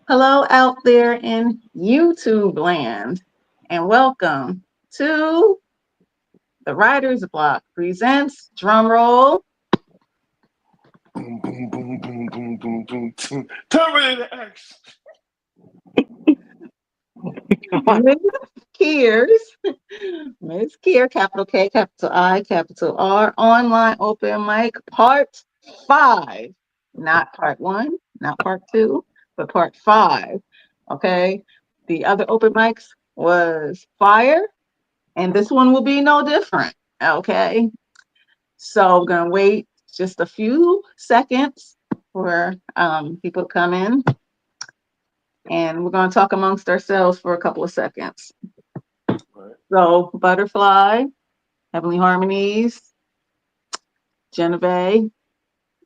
Hello out there in YouTube land, and welcome to the Writer's Block presents drumroll Boom, boom, boom, boom, boom, boom, boom, boom. Terminator X. Mz.KIR's Mz.KIR, capital K, capital I, capital R, online open mic part 5. Not part 1, not part 2, but part 5. Okay. The other open mics was fire, and this one will be no different. Okay. So we're gonna wait just a few seconds for people to come in, and we're gonna talk amongst ourselves for a couple of seconds. Right. So Butterfly, Heavenly Harmonies, Genevieve,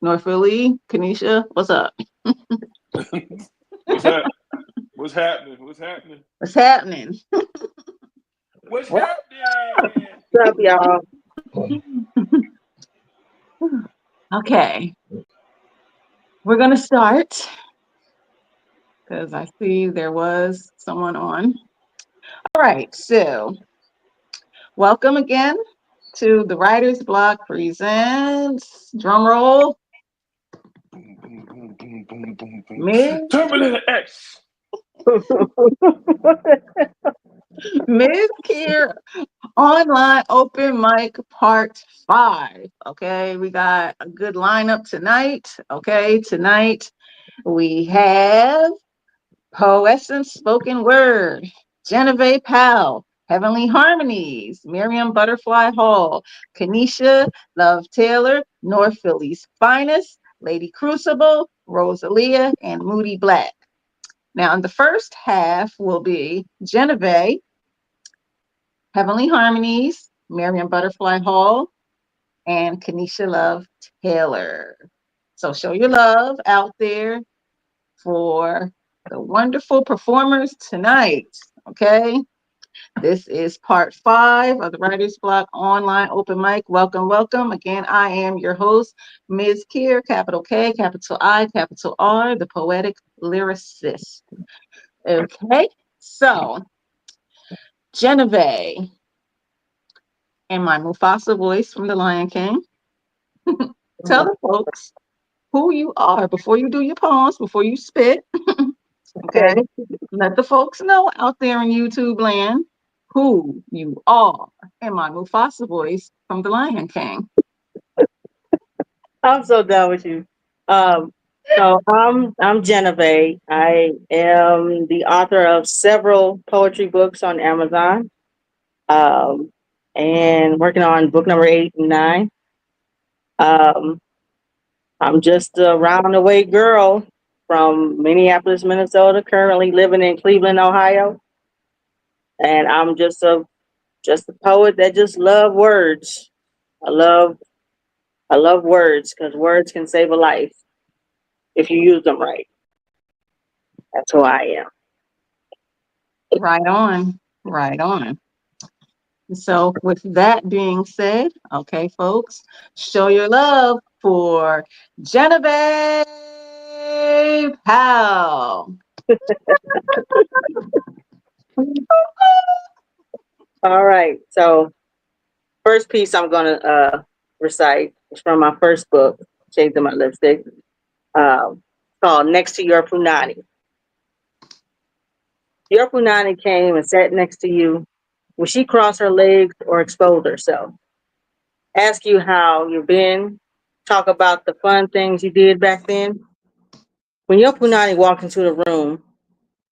North Philly, Kanisha, what's up? What's that? What's happening? What's happening? What's happening? What's What? happening? What's up, y'all? Okay, we're gonna start because I see there was someone on. All right, so welcome again to the Writer's Block presents drumroll Boom, boom, boom, boom, boom, boom, boom. Ms. Terminator X. Mz.KIR online open mic part 5. Okay, we got a good lineup tonight. Okay, tonight we have Poets and Spoken Word, Genevieve Powell, Heavenly Harmonies, Miriam Butterfly Hall, Kanisha Love Taylor, North Philly's Finest, Ladycrucible, Rosalia, and Moody Black. Now, in the first half will be Genevieve, Heavenly Harmonies, Miriam Butterfly Hall, and Kanisha Love Taylor. So show your love out there for the wonderful performers tonight. Okay. This is part 5 of the Writer's Block online open mic. Welcome, welcome. Again, I am your host, Ms. Kier, capital K, capital I, capital R, the poetic lyricist. Okay. So, Genevieve, in my Mufasa voice from The Lion King, tell the folks who you are before you do your poems, before you spit. Okay. Okay. Let the folks know out there in YouTube land who you are in my Mufasa voice from The Lion King. I'm so done with you. Um, so I'm Genevieve. I am the author of several poetry books on Amazon. Um, and working on book number 8 and 9. Um, I'm just a roundaway girl from Minneapolis, Minnesota, currently living in Cleveland, Ohio. And I'm just a poet that just love words. I love I love words because words can save a life if you use them right. That's who I am. Right on. Right on. So, with that being said, okay, folks, show your love for Genevieve Powell. All right. So first piece I'm gonna recite is from my first book, Shades of My Lipstick, called Next to Your Punani. Your Punani came and sat next to you. Will she cross her legs or expose herself? Ask you how you've been. Talk about the fun things you did back then. When your Punani walked into the room,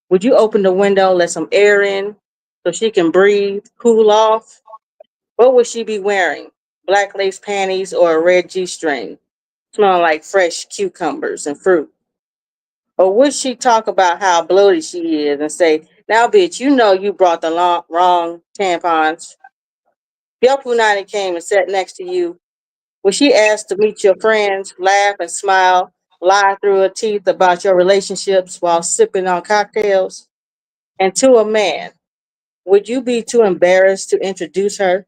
would you open the window, let some air in so she can breathe, cool off? What would she be wearing? Black lace panties or a red G string, smelling like fresh cucumbers and fruit? Or would she talk about how bloated she is and say, now, bitch, you know you brought the wrong tampons? Your Punani came and sat next to you. Would she ask to meet your friends, laugh and smile, lie through her teeth about your relationships while sipping on cocktails? And to a man, would you be too embarrassed to introduce her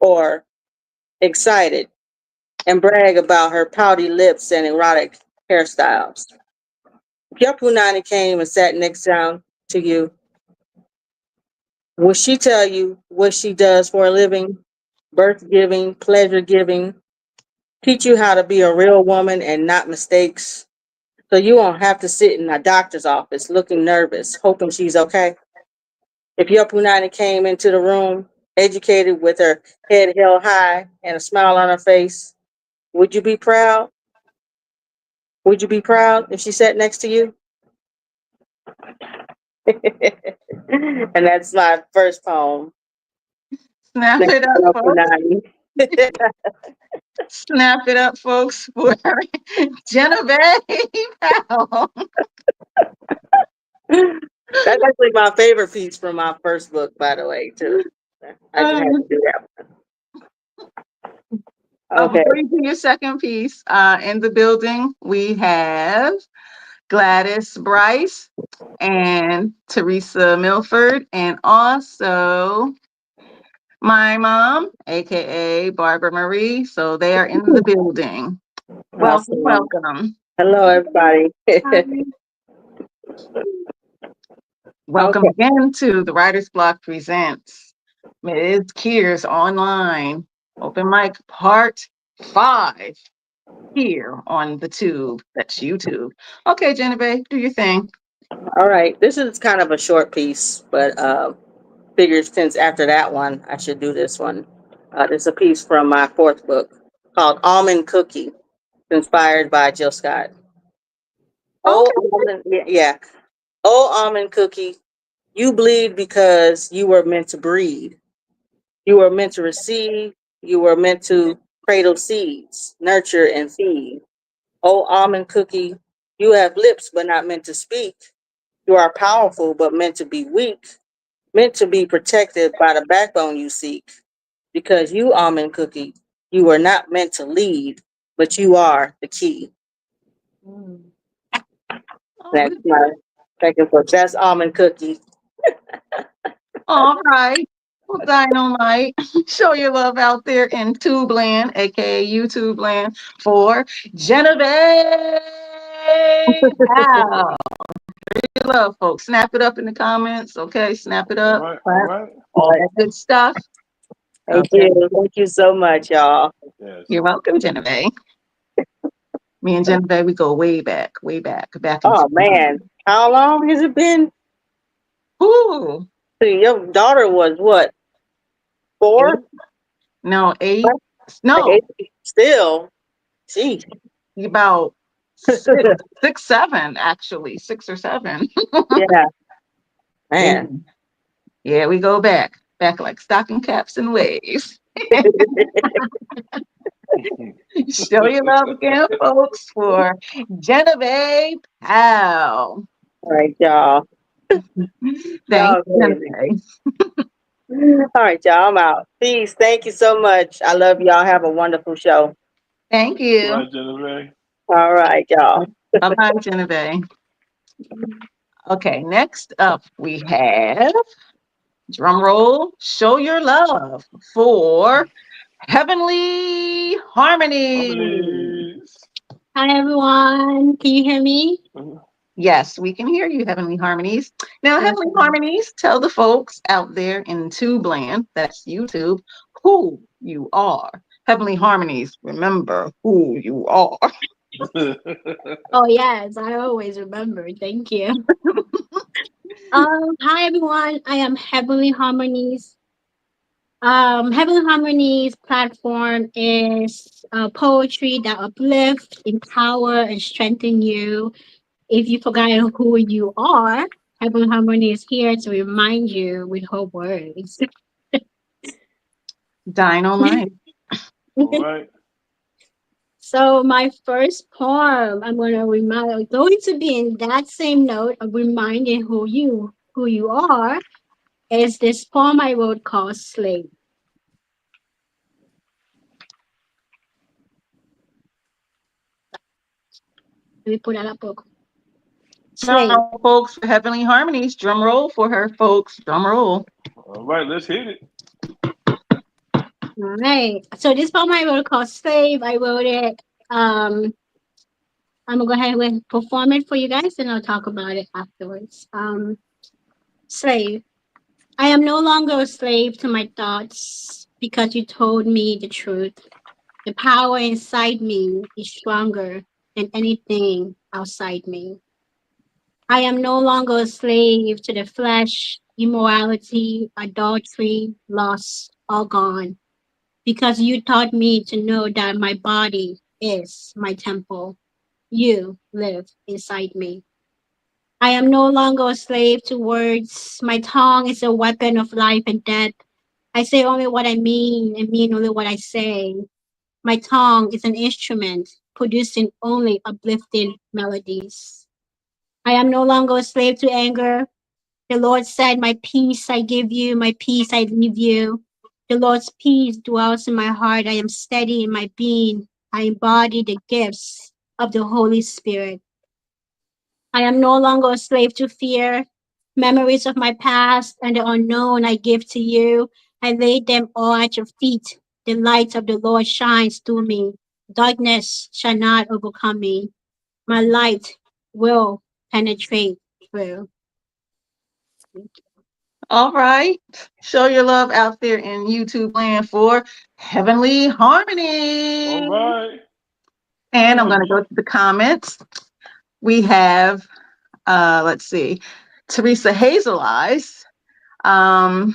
or excited and brag about her pouty lips and erotic hairstyles? If your punani came and sat next down to you, would she tell you what she does for a living? Birth giving, pleasure giving, teach you how to be a real woman and not mistakes. So you won't have to sit in a doctor's office looking nervous, hoping she's okay. If your punani came into the room, educated with her head held high and a smile on her face, would you be proud? Would you be proud if she sat next to you? And that's my first poem. Snap Next it to up, your folks. punani. Snap it up, folks, for Genevieve Powell. That's actually my favorite piece from my first book, by the way, too. I just had to do that one. Okay. Before you do your second piece, in the building, we have Gladys Bryce and Teresa Milford, and also my mom, aka Barbara Marie. So they are in the building. Welcome, Awesome. welcome. Hello, everybody. Welcome Okay. again to the Writer's Block Presents Mz.KIR's Online Open Mic Part 5 here on the tube. That's YouTube. Okay, Genevieve, do your thing. All right. This is kind of a short piece, but figured since after that one, I should do this one. This is a piece from my fourth book called Almond Cookie, inspired by Jill Scott. Oh, Okay. almond, yeah. Oh, almond cookie, you bleed because you were meant to breed. You were meant to receive. You were meant to cradle seeds, nurture and feed. Oh, almond cookie, you have lips but not meant to speak. You are powerful but meant to be weak, meant to be protected by the backbone you seek. Because you, almond cookie, you were not meant to lead, but you are the key. Oh, That's my second book. That's almond cookie. all right. Well, Dynamite, show your love out there in Tube Land, aka YouTube Land, for Genevieve Powell. Your love, folks. Snap it up in the comments. Okay, snap it All up. right, all Clap. right. All that good stuff. Thank Okay. you. Thank you so much, y'all. Yes. You're welcome, Genevieve. Me and Genevieve, we go back into Oh man, how long has it been? Ooh, See, your daughter was what, 4? eight? No, eight. What? Like No, 8? Still, geez. about six, seven, actually, 6 or 7. Yeah, Yeah, man. yeah, we go back like stocking caps and waves. Show your love again, folks, for Genevieve Powell. All right, y'all. Thank Y'all you, crazy. Genevieve. All right, y'all. I'm out. Peace. Thank you so much. I love y'all. Have a wonderful show. Thank All you. right, Jennifer. All right, y'all. Bye bye, Genevieve. Okay, next up we have drum roll, show your love for Heavenly Harmony. Harmonies. Hi everyone, can you hear me? Yes, we can hear you, Heavenly Harmonies. Now, Heavenly Okay. Harmonies, tell the folks out there in Tubeland, that's YouTube, who you are. Heavenly Harmonies, remember who you are. Oh yes, I always remember. Thank you. Hi everyone. I am Heavenly Harmonies. Heavenly Harmonies platform is poetry that uplift, empower, and strengthen you. If you forgot who you are, Heavenly Harmony is here to remind you with hope words. Dynamite. All right. So my first poem, I'm going to be in that same note of reminding who you are, is this poem I wrote called Slave. Let me put that up. Slave. Now, folks, for Heavenly Harmonies, drum roll for her, folks. Drum roll. All right, let's hit it. All right. So this poem I wrote called Slave. I wrote it I'm gonna go ahead and perform it for you guys, and I'll talk about it afterwards. Slave. I am no longer a slave to my thoughts because you told me the truth. The power inside me is stronger than anything outside me. I am no longer a slave to the flesh, immorality, adultery, lust, all gone. Because you taught me to know that my body is my temple. You live inside me. I am no longer a slave to words. My tongue is a weapon of life and death. I say only what I mean and mean only what I say. My tongue is an instrument producing only uplifting melodies. I am no longer a slave to anger. The Lord said, my peace I give you, my peace I leave you. The Lord's peace dwells in my heart. I am steady in my being. I embody the gifts of the Holy Spirit. I am no longer a slave to fear. Memories of my past and the unknown I give to you. I lay them all at your feet. The light of the Lord shines through me. Darkness shall not overcome me. My light will penetrate through. All right. Show your love out there in YouTube land for Heavenly All Harmony. right. And I'm going to Honey. go to the comments. We have, let's see, Teresa Hazel Eyes. Um,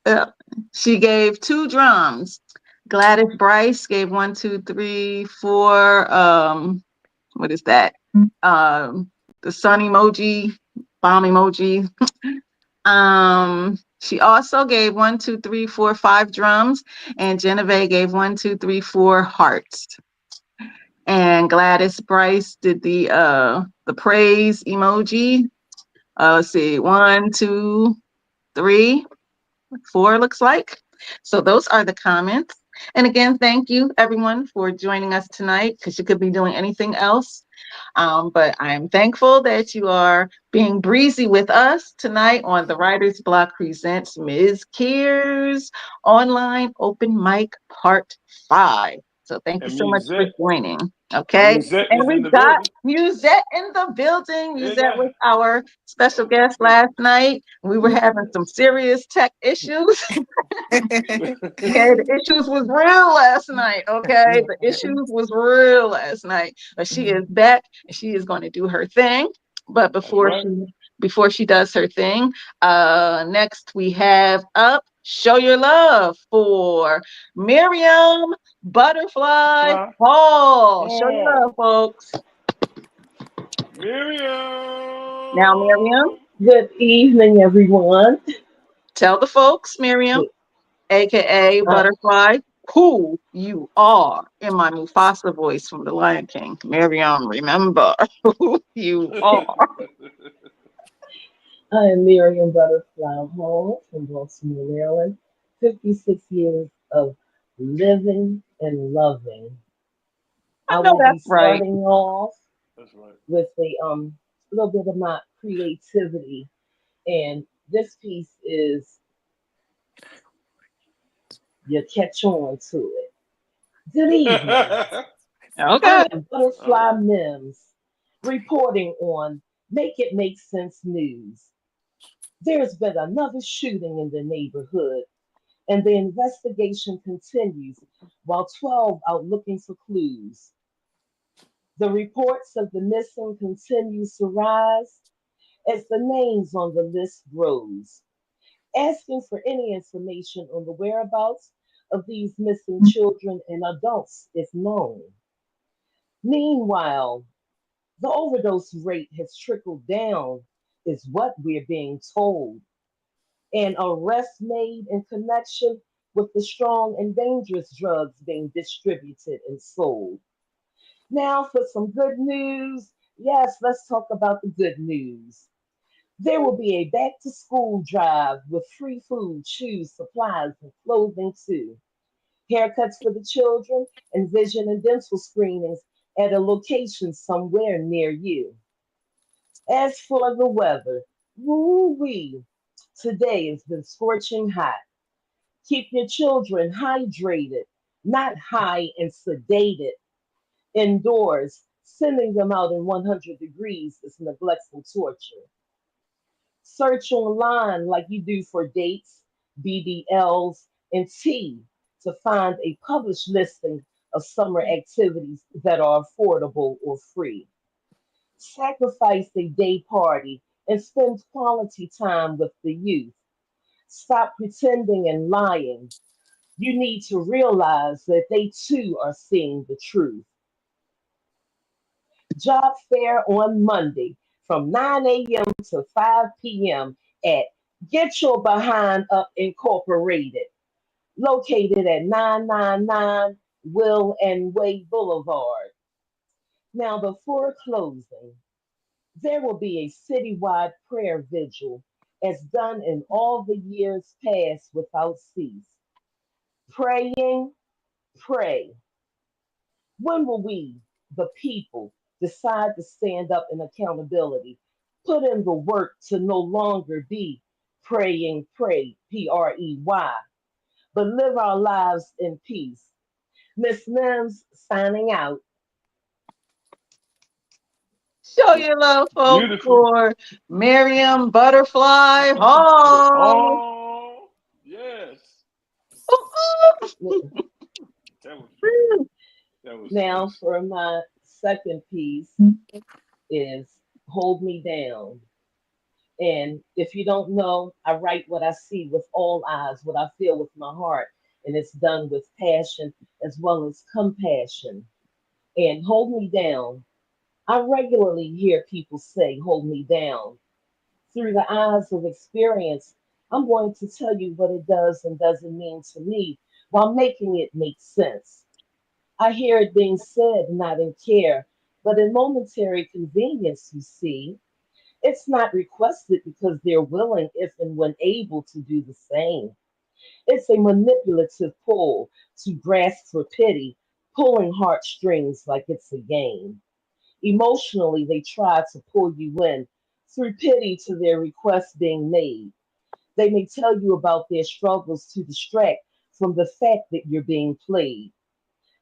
uh, she gave 2 drums. Gladys Bryce gave 1, 2, 3, 4. What is that? The sun emoji, bomb emoji. She also gave 1, 2, 3, 4, 5 drums, and Genevieve gave 1, 2, 3, 4 hearts. And Gladys Bryce did the praise emoji. Let's see, 1, 2, 3, 4 looks like. So those are the comments. And again, thank you everyone for joining us tonight, because you could be doing anything else. But I'm thankful that you are being breezy with us tonight on the Writer's Block presents Mz.KIR's online open mic part 5. So thank you And so much for Muzette. joining. Okay. Muzette And is in we've the got building. Musette in the building. Hey, Musette guy. was our special guest last night. We were having some serious tech issues. Yeah, the issues was real last night. Okay, the issues was real last night, but she is back and she is going to do her thing. But That's right. before she does her thing, next we have up show your love for Miriam Butterfly Fly. Hall. Show your Oh, love, folks. Now, Miriam, Miriam. Good evening, everyone. tell the folks, Miriam, aka Uh, Butterfly, who you are in my Mufasa voice from The Lion King. Miriam, remember who you are. I am Miriam Butterfly Hall from Baltimore, Maryland. 56 years of living and loving. I I know will be that's right. starting off That's right. with a little bit of my creativity, and this piece is you catch on to it. Good evening. Okay. I am All Butterfly right. Mims reporting on Make It Make Sense News. There's been another shooting in the neighborhood, and the investigation continues while 12 out looking for clues. The reports of the missing continues to rise as the names on the list grows. Asking for any information on the whereabouts of these missing children and adults is known. Meanwhile, the overdose rate has trickled down, is what we're being told. And arrests made in connection with the strong and dangerous drugs being distributed and sold. Now, for some good news. Yes, let's talk about the good news. There will be a back to school drive with free food, shoes, supplies, and clothing too. Haircuts for the children and vision and dental screenings at a location somewhere near you. As for the weather, woo wee, today has been scorching hot. Keep your children hydrated, not high and sedated. Indoors, sending them out in 100 degrees is neglectful torture. Search online like you do for dates, BBLs, and tea to find a published listing of summer activities that are affordable or free. Sacrifice a day party and spend quality time with the youth. Stop pretending and lying. You need to realize that they too are seeing the truth. Job fair on Monday from 9 a.m. to 5 p.m. at Get Your Behind Up Incorporated, located at 999 Will and Way Boulevard. Now, before closing, there will be a citywide prayer vigil as done in all the years past without cease. Praying, pray. When will we, the people, decide to stand up in accountability, put in the work to no longer be praying, pray, PREY, but live our lives in peace? Miss Mims signing out. Show your love, folks, Beautiful. for Miriam Butterfly Hall. Oh, yes. Ooh, That was pretty. ooh. That was Now, nice. for my second piece is Hold Me Down. And if you don't know, I write what I see with all eyes, what I feel with my heart, and it's done with passion as well as compassion. And Hold Me Down, I regularly hear people say, Hold me down. Through the eyes of experience, I'm going to tell you what it does and doesn't mean to me while making it make sense. I hear it being said not in care, but in momentary convenience, you see. It's not requested because they're willing, if and when able, to do the same. It's a manipulative pull to grasp for pity, pulling heartstrings like it's a game. Emotionally, they try to pull you in through pity to their requests being made. They may tell you about their struggles to distract from the fact that you're being played.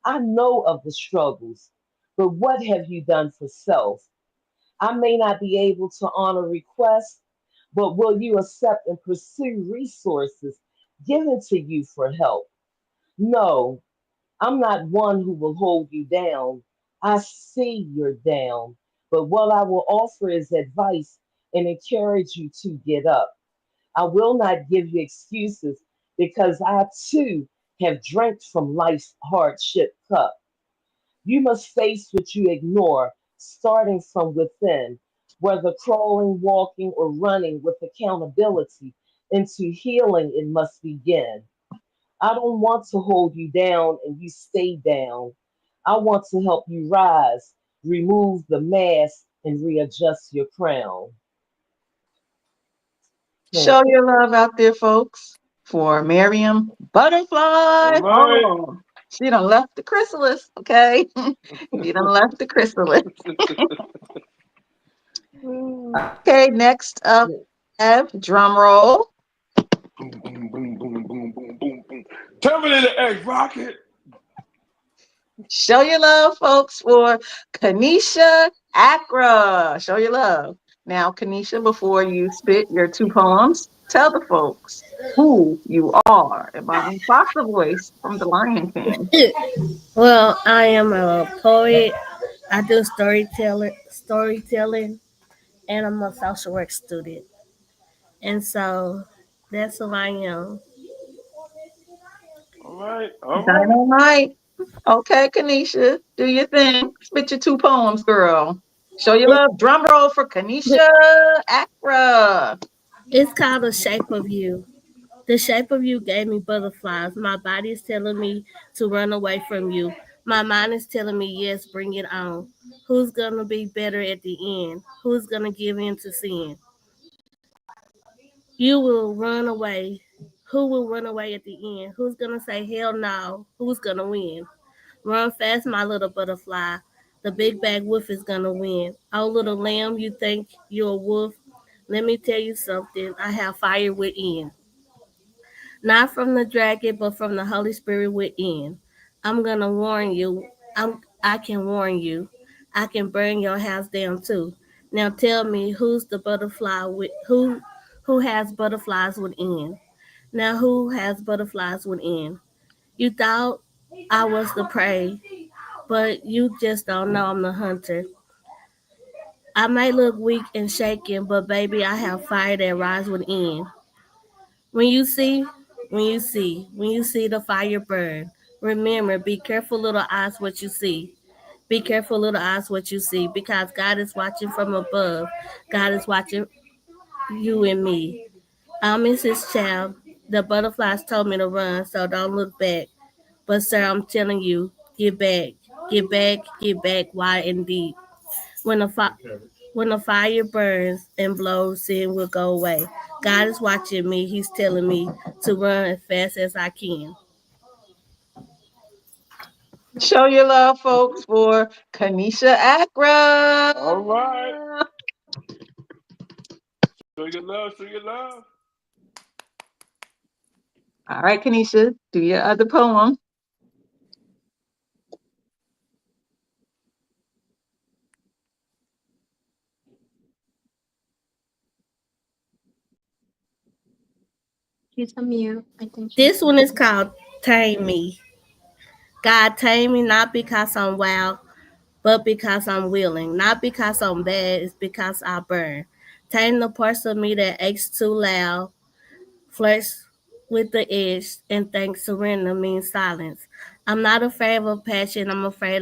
I know of the struggles, but what have you done for self? I may not be able to honor requests, but will you accept and pursue resources given to you for help? No, I'm not one who will hold you down. I see you're down, but what I will offer is advice and encourage you to get up. I will not give you excuses because I too have drank from life's hardship cup. You must face what you ignore, starting from within, whether crawling, walking, or running with accountability. Into healing, it must begin. I don't want to hold you down and you stay down. I want to help you rise, remove the mask, and readjust your crown. Show Hmm. your love out there, folks, for Miriam All Butterfly right. Hall. She done left the chrysalis, okay? She done left the chrysalis. Okay, next up, have drum roll. Boom, boom, boom, boom, boom, boom, boom, boom. Terminator X Rocket. Show your love, folks, for Kanisha Akra. Show your love. Now, Kanisha, before you spit your two poems, tell the folks who you are in my own foster voice from the Lion King. Well, I am a poet. I do storytelling, and I'm a social work student. And so that's who I am. All right. All right. Dynamite. Okay, Kanisha, do your thing. Spit your two poems, girl. Show your It, love. Drum roll for Kanisha Akra. it's called the shape of you. The shape of you gave me butterflies. My body is telling me to run away from you. My mind is telling me, yes, bring it on. Who's going to be better at the end? Who's going to give in to sin? You will run away. Who will run away at the end? Who's going to say, hell no? Who's going to win? Run fast, my little butterfly. The big bag wolf is going to win. Oh, little lamb, you think you're a wolf? Let me tell you something. I have fire within. Not from the dragon, but from the Holy Spirit within. I'm gonna warn you. I can warn you. I can burn your house down too. Now tell me who's the butterfly with who has butterflies within. Now who has butterflies within? You thought I was the prey, but you just don't know I'm the hunter. I may look weak and shaken, but baby, I have fire that rises within. When you see, when you see the fire burn, remember, be careful, little eyes, what you see. Be careful, little eyes, what you see, because God is watching from above. God is watching you and me. I'm Mrs. Child. The butterflies told me to run, so don't look back. But sir, I'm telling you, get back, get back, get back, wide and deep. When the when the fire burns and blows, sin will go away. God is watching me. He's telling me to run as fast as I can. Show your love, folks, for Kanisha All right. Akra. Show your love. Show your love. All right, Kanisha, do your other poem. She's a mute. I think she's This one is called Tame Me. God tame me not because I'm wild, but because I'm willing. Not because I'm bad, it's because I burn. Tame the parts of me that aches too loud, flex with the edge, and think surrender means silence. I'm not afraid of passion, I'm afraid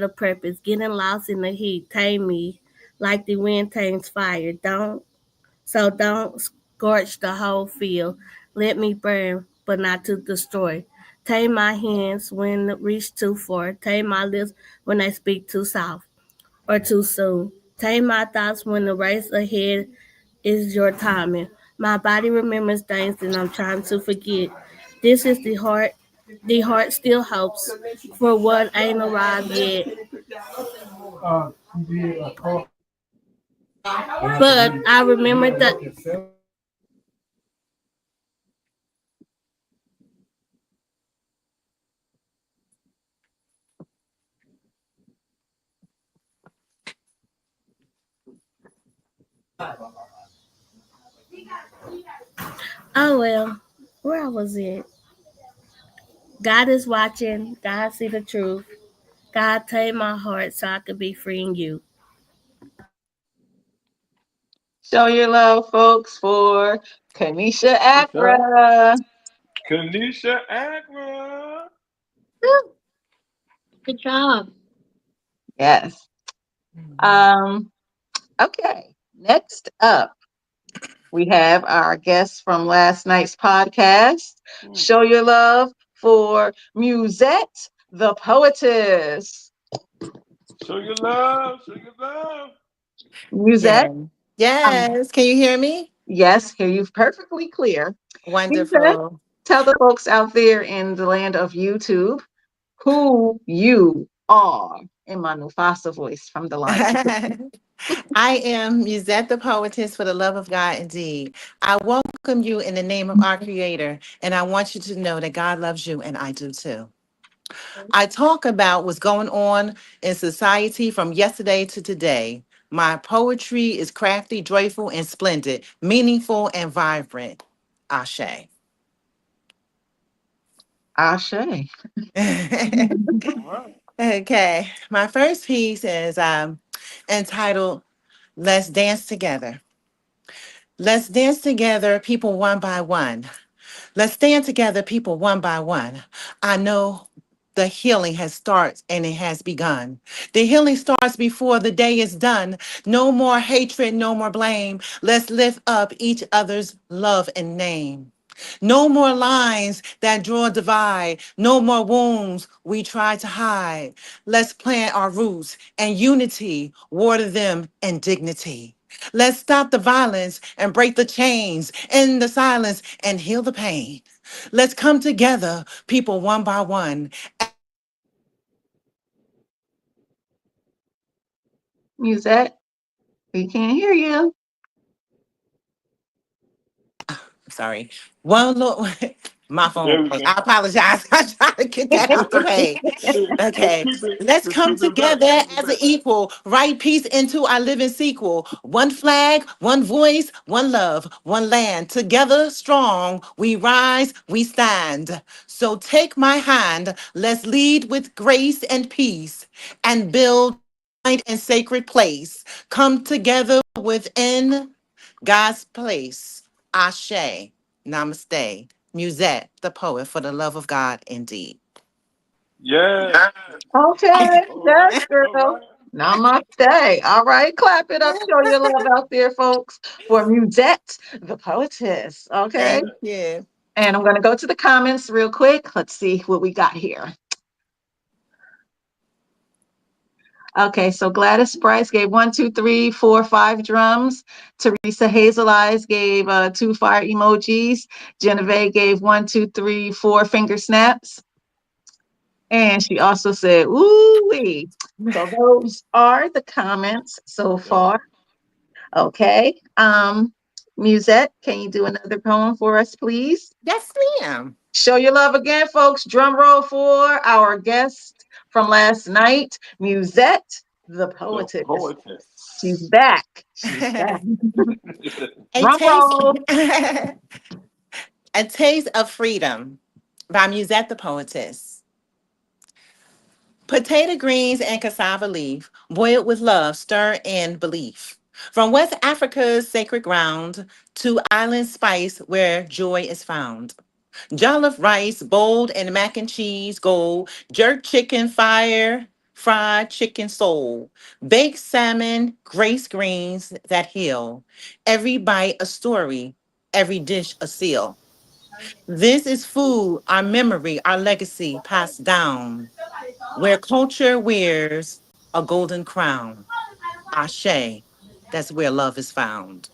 of purpose. Getting lost in the heat, tame me like the wind tames fire. Don't scorch the whole field. Let me burn, but not to destroy. Tame my hands when reach too far. Tame my lips when they speak too soft or too soon. Tame my thoughts when the race ahead is your timing. My body remembers things that I'm trying to forget. This is the heart. The heart still hopes for what ain't arrived yet. But I remember that. Oh well, where was it? God is watching. God see the truth. God tame my heart so I could be freeing you. Show your love, folks, for Kanisha What's up? Akra. Kanisha Akra. Woo! Good job. Yes. Um, okay. Next up, we have our guest from last night's podcast. Hmm. Show your love for Musette, the poetess. Show your love. Show your love. Yeah. Musette, um, Yes. Can you hear me? yes, hear you perfectly clear. Musette, Wonderful. tell the folks out there in the land of YouTube who you are in my Mufasa voice from the Lion. I am Musette the poetess for the love of God indeed. I welcome you in the name of our Creator, and I want you to know that God loves you, and I do too. I talk about what's going on in society from yesterday to today. My poetry is crafty, joyful, and splendid, meaningful, and vibrant. Ashe. Ashe. All right. Okay, my first piece is entitled Let's Dance Together. Let's dance together, people one by one. Let's stand together, people one by one. I know the healing has started and it has begun. The healing starts before the day is done. No more hatred, no more blame. Let's lift up each other's love and name. No more lines that draw a divide. No more wounds we try to hide. Let's plant our roots and unity, water them and dignity. Let's stop the violence and break the chains, end the silence and heal the pain. Let's come together, people one by one. Musette, we can't hear you. Sorry. One Lord. My phone. There we I go. apologize. I trying to get that out the way. Just Okay. keep it. Let's Just come keep it better. together Keep it as an better. equal. Write peace into our living sequel. One flag, one voice, one love, one land. Together strong, we rise, we stand. So take my hand. Let's lead with grace and peace and build and sacred place. Come together within God's place. Ashe. Namaste. Musette, the poet, for the love of God, indeed. Yes. Okay, All yes, right. All girl. right. Namaste. All right, clap it up. Show your love out there, folks, for Musette, the poetess. Okay. Thank you. And I'm going to go to the comments real quick. Let's see what we got here. Okay, so Gladys Bryce gave 1, 2, 3, 4, 5 drums. Teresa Hazel Eyes gave 2 fire emojis. Genevieve gave 1, 2, 3, 4 finger snaps. And she also said, ooh wee. So those are the comments so Yeah. far. Okay. Musette, can you do another poem for us, please? Yes, ma'am. Show your love again, folks. Drum roll for our guest from last night, Musette, the The poetess. She's poetess. back. She's back. A Drum taste, roll. a taste of freedom by Musette the poetess. Potato greens and cassava leaf, boiled with love, stir in belief. From West Africa's sacred ground to island spice where joy is found. Jollof rice, bold and mac and cheese, gold, jerk chicken, fire, fried chicken soul, baked salmon, grace greens that heal. Every bite a story, every dish a seal. This is food, our memory, our legacy passed down, where culture wears a golden crown. Ashe, that's where love is found.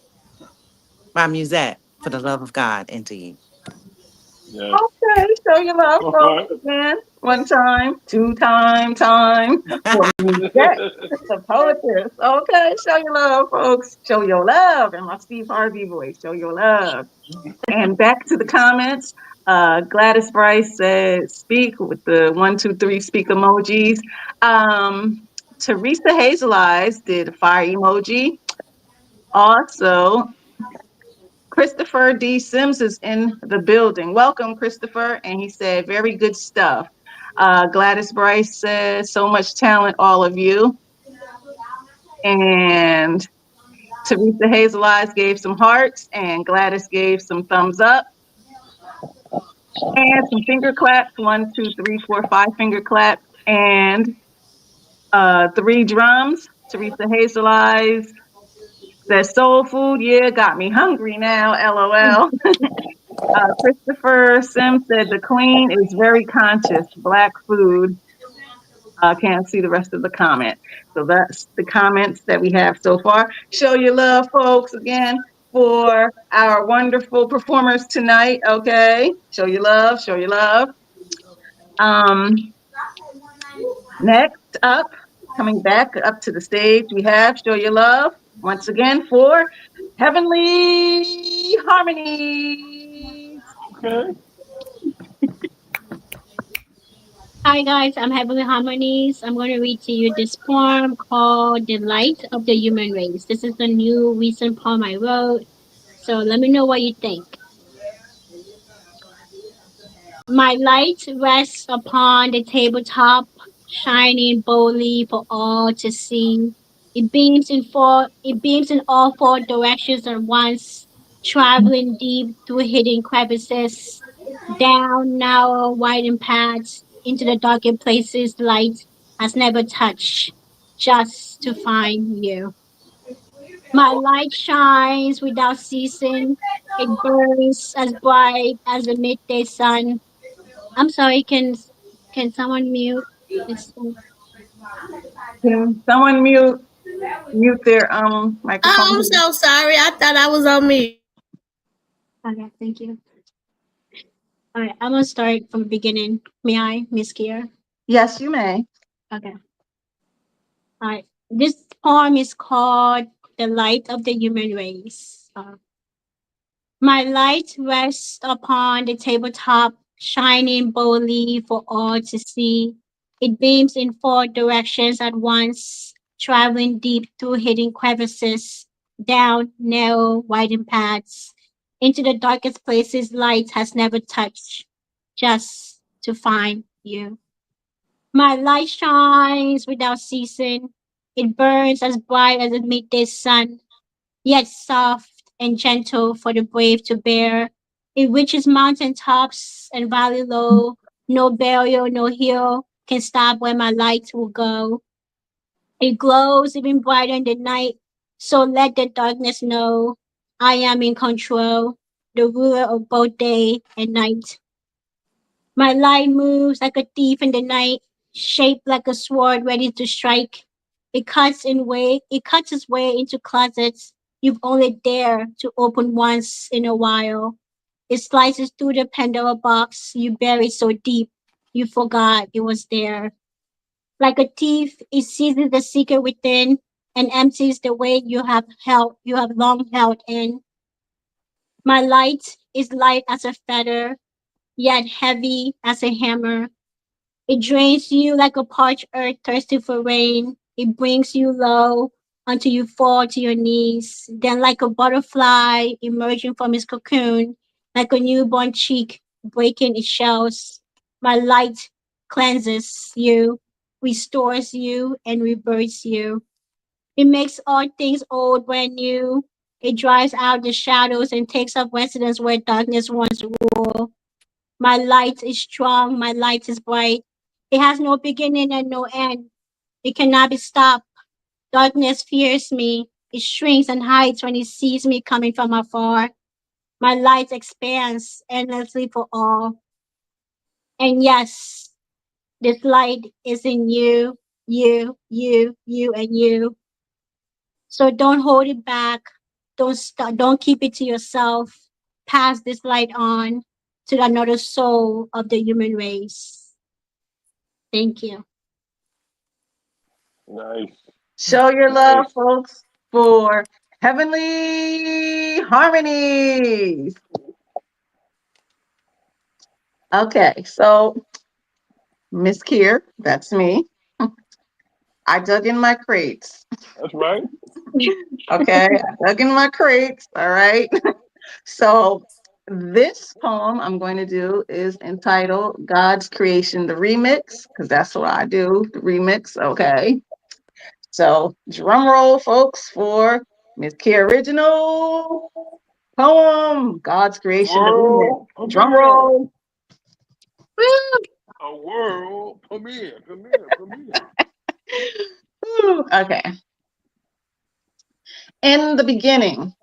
By Musette, for the love of God, indeed. Yes. Okay, show your love, All folks, right. again. 1 time, 2 time for Musette, the poetess. Okay, show your love, folks. Show your love in my Steve Harvey voice. Show your love. And back to the comments. Gladys Bryce said, speak with the 1, 2, 3 speak emojis. Teresa Hazel Eyes did a fire emoji. Also, Christopher D. Sims is in the building. Welcome, Christopher. And he said, very good stuff. Gladys Bryce said, so much talent, all of you. And Teresa Hazel Eyes gave some hearts, and Gladys gave some thumbs up. And some finger claps, 1, 2, 3, 4, 5 finger claps, and 3 drums. Teresa Hazel Eyes says soul food, yeah, got me hungry now, LOL. Christopher Sims said the queen is very conscious, black food. Can't see the rest of the comment. So that's the comments that we have so far. Show your love, folks, again, for our wonderful performers tonight, okay? Show your love, show your love. Um, Next up, coming back up to the stage, we have Show Your Love once again for Heavenly Harmonies. Okay. Hi guys, I'm Heavenly Harmonies. I'm going to read to you this poem called The Light of the Human Race. This is the new recent poem I wrote. So let me know what you think. My light rests upon the tabletop, shining boldly for all to see. It beams in all four directions at once, traveling deep through hidden crevices, down narrow, winding paths, into the darker places light has never touched, just to find you. My light shines without ceasing. It burns as bright as the midday sun. I'm sorry, can someone mute this? Can someone mute their Oh, microphone? I'm so sorry. I thought I was on mute. Okay, thank you. All right, I'm gonna start from the beginning. May I, Miss Kier? Yes, you may. Okay. All right. This poem is called "The Light of the Human Race." My light rests upon the tabletop, shining boldly for all to see. It beams in four directions at once, traveling deep through hidden crevices, down narrow, widened paths, into the darkest places light has never touched, just to find you. My light shines without ceasing. It burns as bright as the midday sun, yet soft and gentle for the brave to bear. It reaches mountain tops and valley low. No barrier, no hill can stop where my light will go. It glows even brighter in the night, so let the darkness know I am in control, the ruler of both day and night. My light moves like a thief in the night, shaped like a sword ready to strike. It cuts its way into closets you've only dared to open once in a while. It slices through the Pandora box you buried so deep you forgot it was there. Like a thief, it seizes the secret within and empties the weight you have long held in. My light is light as a feather, yet heavy as a hammer. It drains you like a parched earth thirsty for rain. It brings you low until you fall to your knees. Then, like a butterfly emerging from its cocoon, like a newborn cheek breaking its shells, my light cleanses you, restores you, and rebirths you. It makes all things old brand new. It drives out the shadows and takes up residence where darkness once ruled. My light is strong, my light is bright. It has no beginning and no end. It cannot be stopped. Darkness fears me. It shrinks and hides when it sees me coming from afar. My light expands endlessly for all. And yes, this light is in you, you, and you. So don't hold it back. Don't keep it to yourself. Pass this light on to another soul of the human race. Thank you. Nice. Show your love, Nice. folks, for Heavenly Harmonies. Okay, so Miss Kier, that's me. I dug in my crates. That's right. Okay, I dug in my crates. All right. So this poem I'm going to do is entitled God's Creation, the Remix, because that's what I do, the remix. Okay. So drum roll, folks, for Miss Kier original poem, God's Creation, the Remix. World Drum premiere. roll. A world premiere. Premiere. Premiere. Okay. In the beginning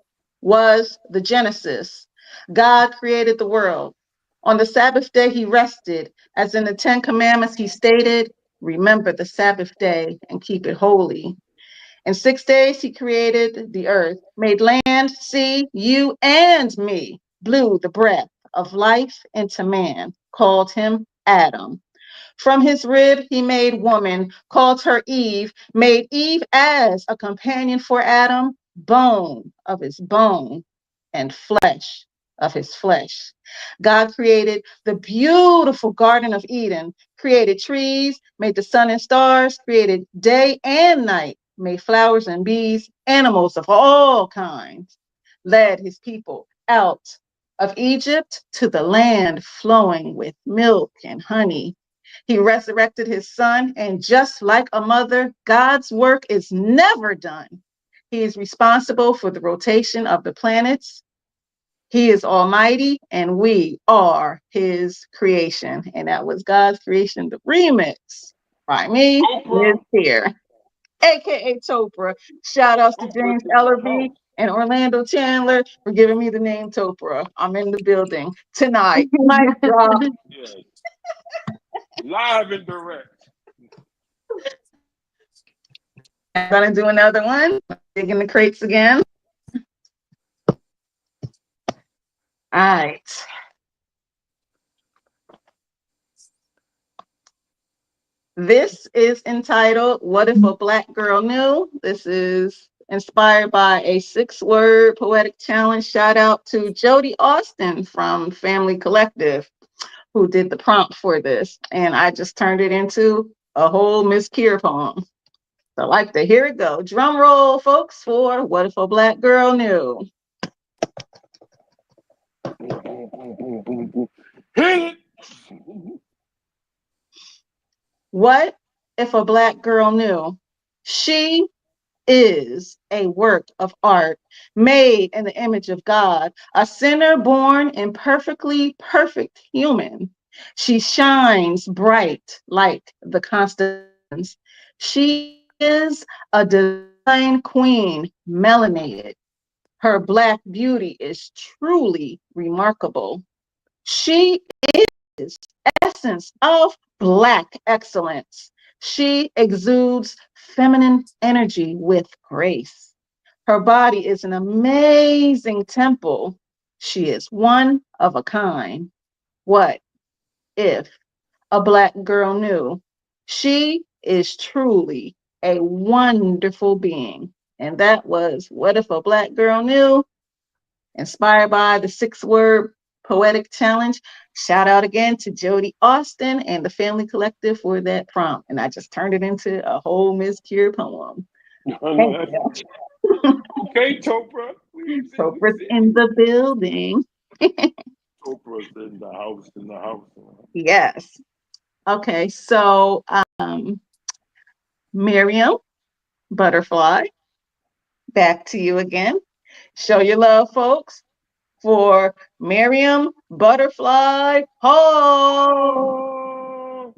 was the Genesis. God created the world. On the Sabbath day, he rested. As in the Ten Commandments, he stated, remember the Sabbath day and keep it holy. In 6 days, he created the earth, made land, sea, you, and me, blew the breath of life into man, called him Adam. From his rib he made woman, called her Eve, made Eve as a companion for Adam, bone of his bone and flesh of his flesh. God created the beautiful Garden of Eden, created trees, made the sun and stars, created day and night, made flowers and bees, animals of all kinds, led his people out of Egypt to the land flowing with milk and honey. He resurrected his son, and just like a mother, God's work is never done. He is responsible for the rotation of the planets. He is almighty, and we are his creation. And that was God's Creation, the remix by me, Liz Oprah. here, aka Topra. Shout outs to Oprah's James in the Ellerby house. and Orlando Chandler for giving me the name Topra. I'm in the building tonight. Mic drop. Yes. Live and direct. I'm gonna do another one. Dig in the crates again. All right. This is entitled What If a Black Girl Knew? This is inspired by a 6-word poetic challenge. Shout out to Jody Austin from Family Collective, who did the prompt for this. And I just turned it into a whole Mz.KIR poem. So I like to hear it go. Drum roll, folks, for What If a Black Girl Knew? Boom, boom, boom, boom, boom, boom. Hit it. What if a black girl knew? She is a work of art made in the image of God, a sinner born imperfectly perfect human. She shines bright like the constellations. She is a divine queen, melanated. Her black beauty is truly remarkable. She is essence of black excellence. She exudes feminine energy with grace. Her body is an amazing temple. She is one of a kind. What if a black girl knew? She is truly a wonderful being. And that was What If a Black Girl Knew? Inspired by the 6-word poetic challenge. Shout out again to Jody Austin and the Family Collective for that prompt. And I just turned it into a whole Mz.KIR poem. I know Thank that's you. okay, Topra. We see, we Oprah's see. in the building. Topra's in the house, in the house. Yes. Okay, so Miriam Butterfly, back to you again. Show your love, folks, for Miriam Butterfly Hall. Oh,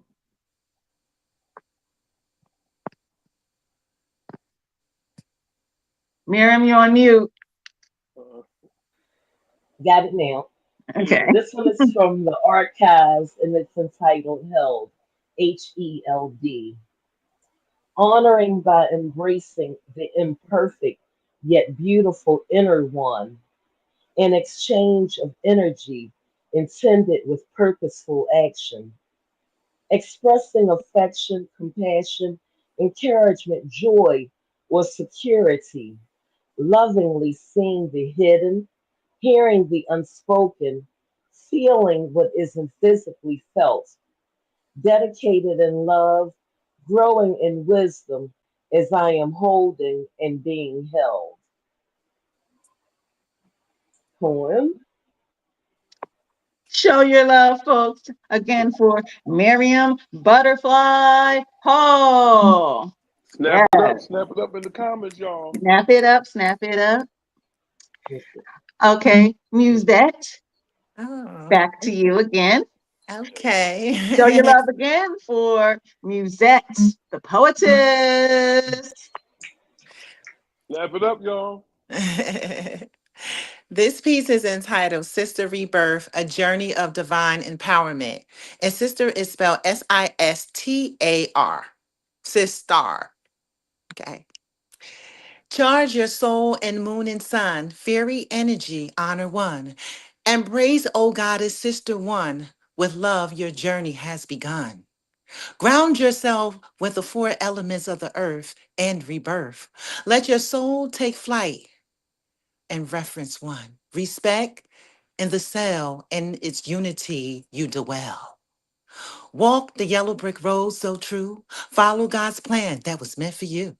Miriam, you're on mute. uh, Got it now. Okay. This one is from the archives and it's entitled Held, HELD. Honoring by embracing the imperfect yet beautiful inner one, an exchange of energy intended with purposeful action, expressing affection, compassion, encouragement, joy, or security, lovingly seeing the hidden, hearing the unspoken, feeling what isn't physically felt, dedicated in love, growing in wisdom as I am holding and being held. Poem. Show your love, folks, again for Miriam Butterfly Hall. Yeah, snap it up in the comments, y'all. snap it up, snap it up. Okay, Musette, Oh, back to you again. Show your okay. love again for Musette, the poetess. Snap it up, y'all. This piece is entitled Sister Rebirth, A Journey of Divine Empowerment. And sister is spelled Sistar. Sistar. Okay. Charge your soul and moon and sun, fairy energy, honor one. Embrace, O goddess, sister one. With love, your journey has begun. Ground yourself with the 4 elements of the earth and rebirth. Let your soul take flight and reference one. Respect in the cell and its unity you dwell. Walk the yellow brick road so true. Follow God's plan that was meant for you.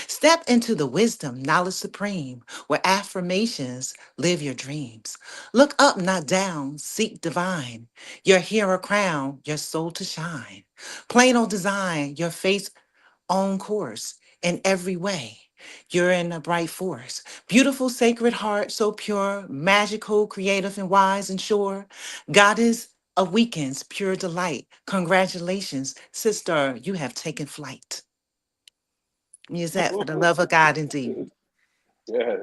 Step into the wisdom, knowledge supreme, where affirmations live your dreams. Look up, not down, seek divine. Your hero crown, your soul to shine. Plain old design, your face on course in every way. You're in a bright force. Beautiful, sacred heart, so pure, magical, creative, and wise and sure. Goddess of weekends, pure delight. Congratulations, sister, you have taken flight. Musette, for the love of God, indeed. Yes.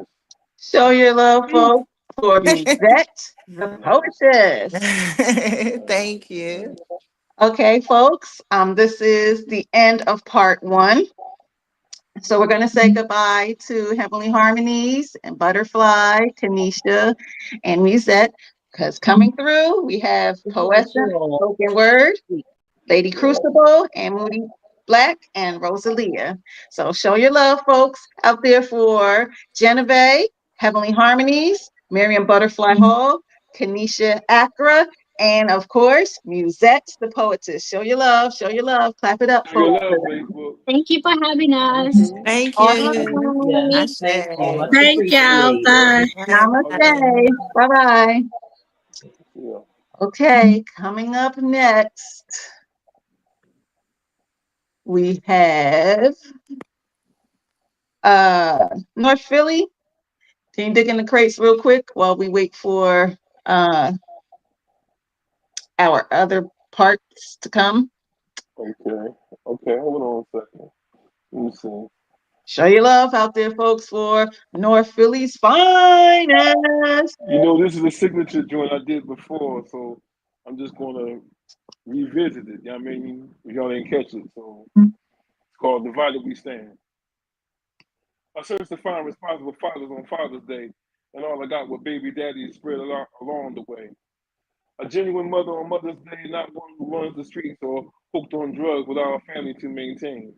Show your love, folks, for Musette, the poetess. Thank you. Okay, folks, this is the end of part 1. So we're going to say goodbye to Heavenly Harmonies and Butterfly, Tanisha, and Musette, because coming through, we have Look Poessa, at you all. Spoken Word, Lady Yeah. Crucible, and Moody Black, and Rosalia. So show your love, folks, out there for Genevieve, Heavenly Harmonies, Miriam Butterfly Hall, Kanisha Accra, and of course, Musette the Poetess. Show your love, show your love. Clap it up, Show your folks. love, Facebook. Thank you for having us. Mm-hmm. Thank you. Yes, Bye. thank you. Ashe. Much Thank y'all. appreciated. Bye. Namaste. Bye bye. Yeah. Okay, coming up next, we have North Philly. Can you dig in the crates real quick while we wait for uh our other parts to come? Okay. Okay. Hold on a second. Let me see. Show your love out there, folks, for North Philly's finest. This is a signature joint I did before, so I'm just gonna revisit it. You know what I mean? If y'all didn't catch it, so it's called "Divided We Stand." I searched to find responsible fathers on Father's Day, and all I got were baby daddies spread along the way. A genuine mother on Mother's Day, not one who runs the streets or hooked on drugs without a family to maintain.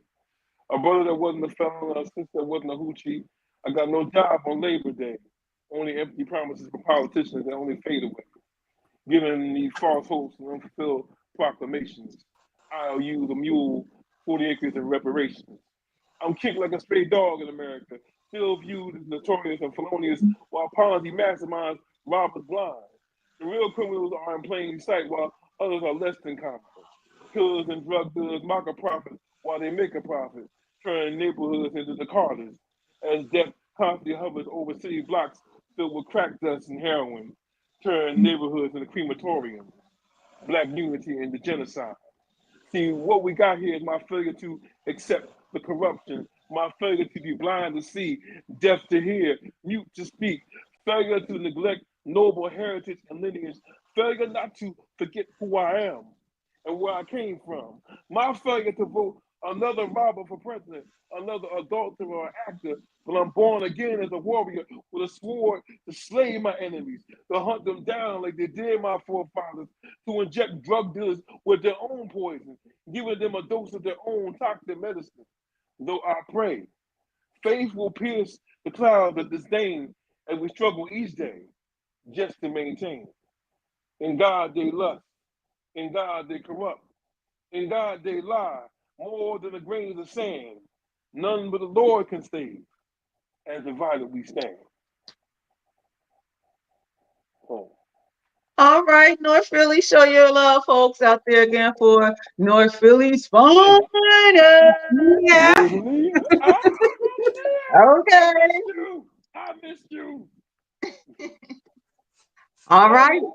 A brother that wasn't a felon, a sister that wasn't a hoochie. I got no job on Labor Day. Only empty promises for politicians that only fade away. Giving me false hopes and unfulfilled proclamations. I'll use a mule, 40 acres in reparations. I'm kicked like a stray dog in America, still viewed as notorious and felonious, while Ponzi masterminds rob us blind. The real criminals are in plain sight, while others are less than common. Killers and drug dealers mock a profit while they make a profit, turning neighborhoods into the Carters, as death constantly hovers over city blocks filled with crack dust and heroin, turning neighborhoods into crematoriums, black unity into genocide. See, what we got here is my failure to accept the corruption, my failure to be blind to see, deaf to hear, mute to speak, failure to neglect noble heritage and lineage, failure not to forget who I am and where I came from. My failure to vote another robber for president, another adulterer or actor, but I'm born again as a warrior with a sword to slay my enemies, to hunt them down like they did my forefathers, to inject drug dealers with their own poison, giving them a dose of their own toxic medicine. Though I pray, faith will pierce the clouds of disdain as we struggle each day just to maintain. In God they lust, in God they corrupt, in God they lie more than the grains of sand. None but the Lord can save, and divided we stand. Oh. All right, North Philly, show your love, folks, out there again for North Philly's finest. Yeah. Rosalie, ah, Okay. Rosalie, I missed you. I missed you. All Love right. you.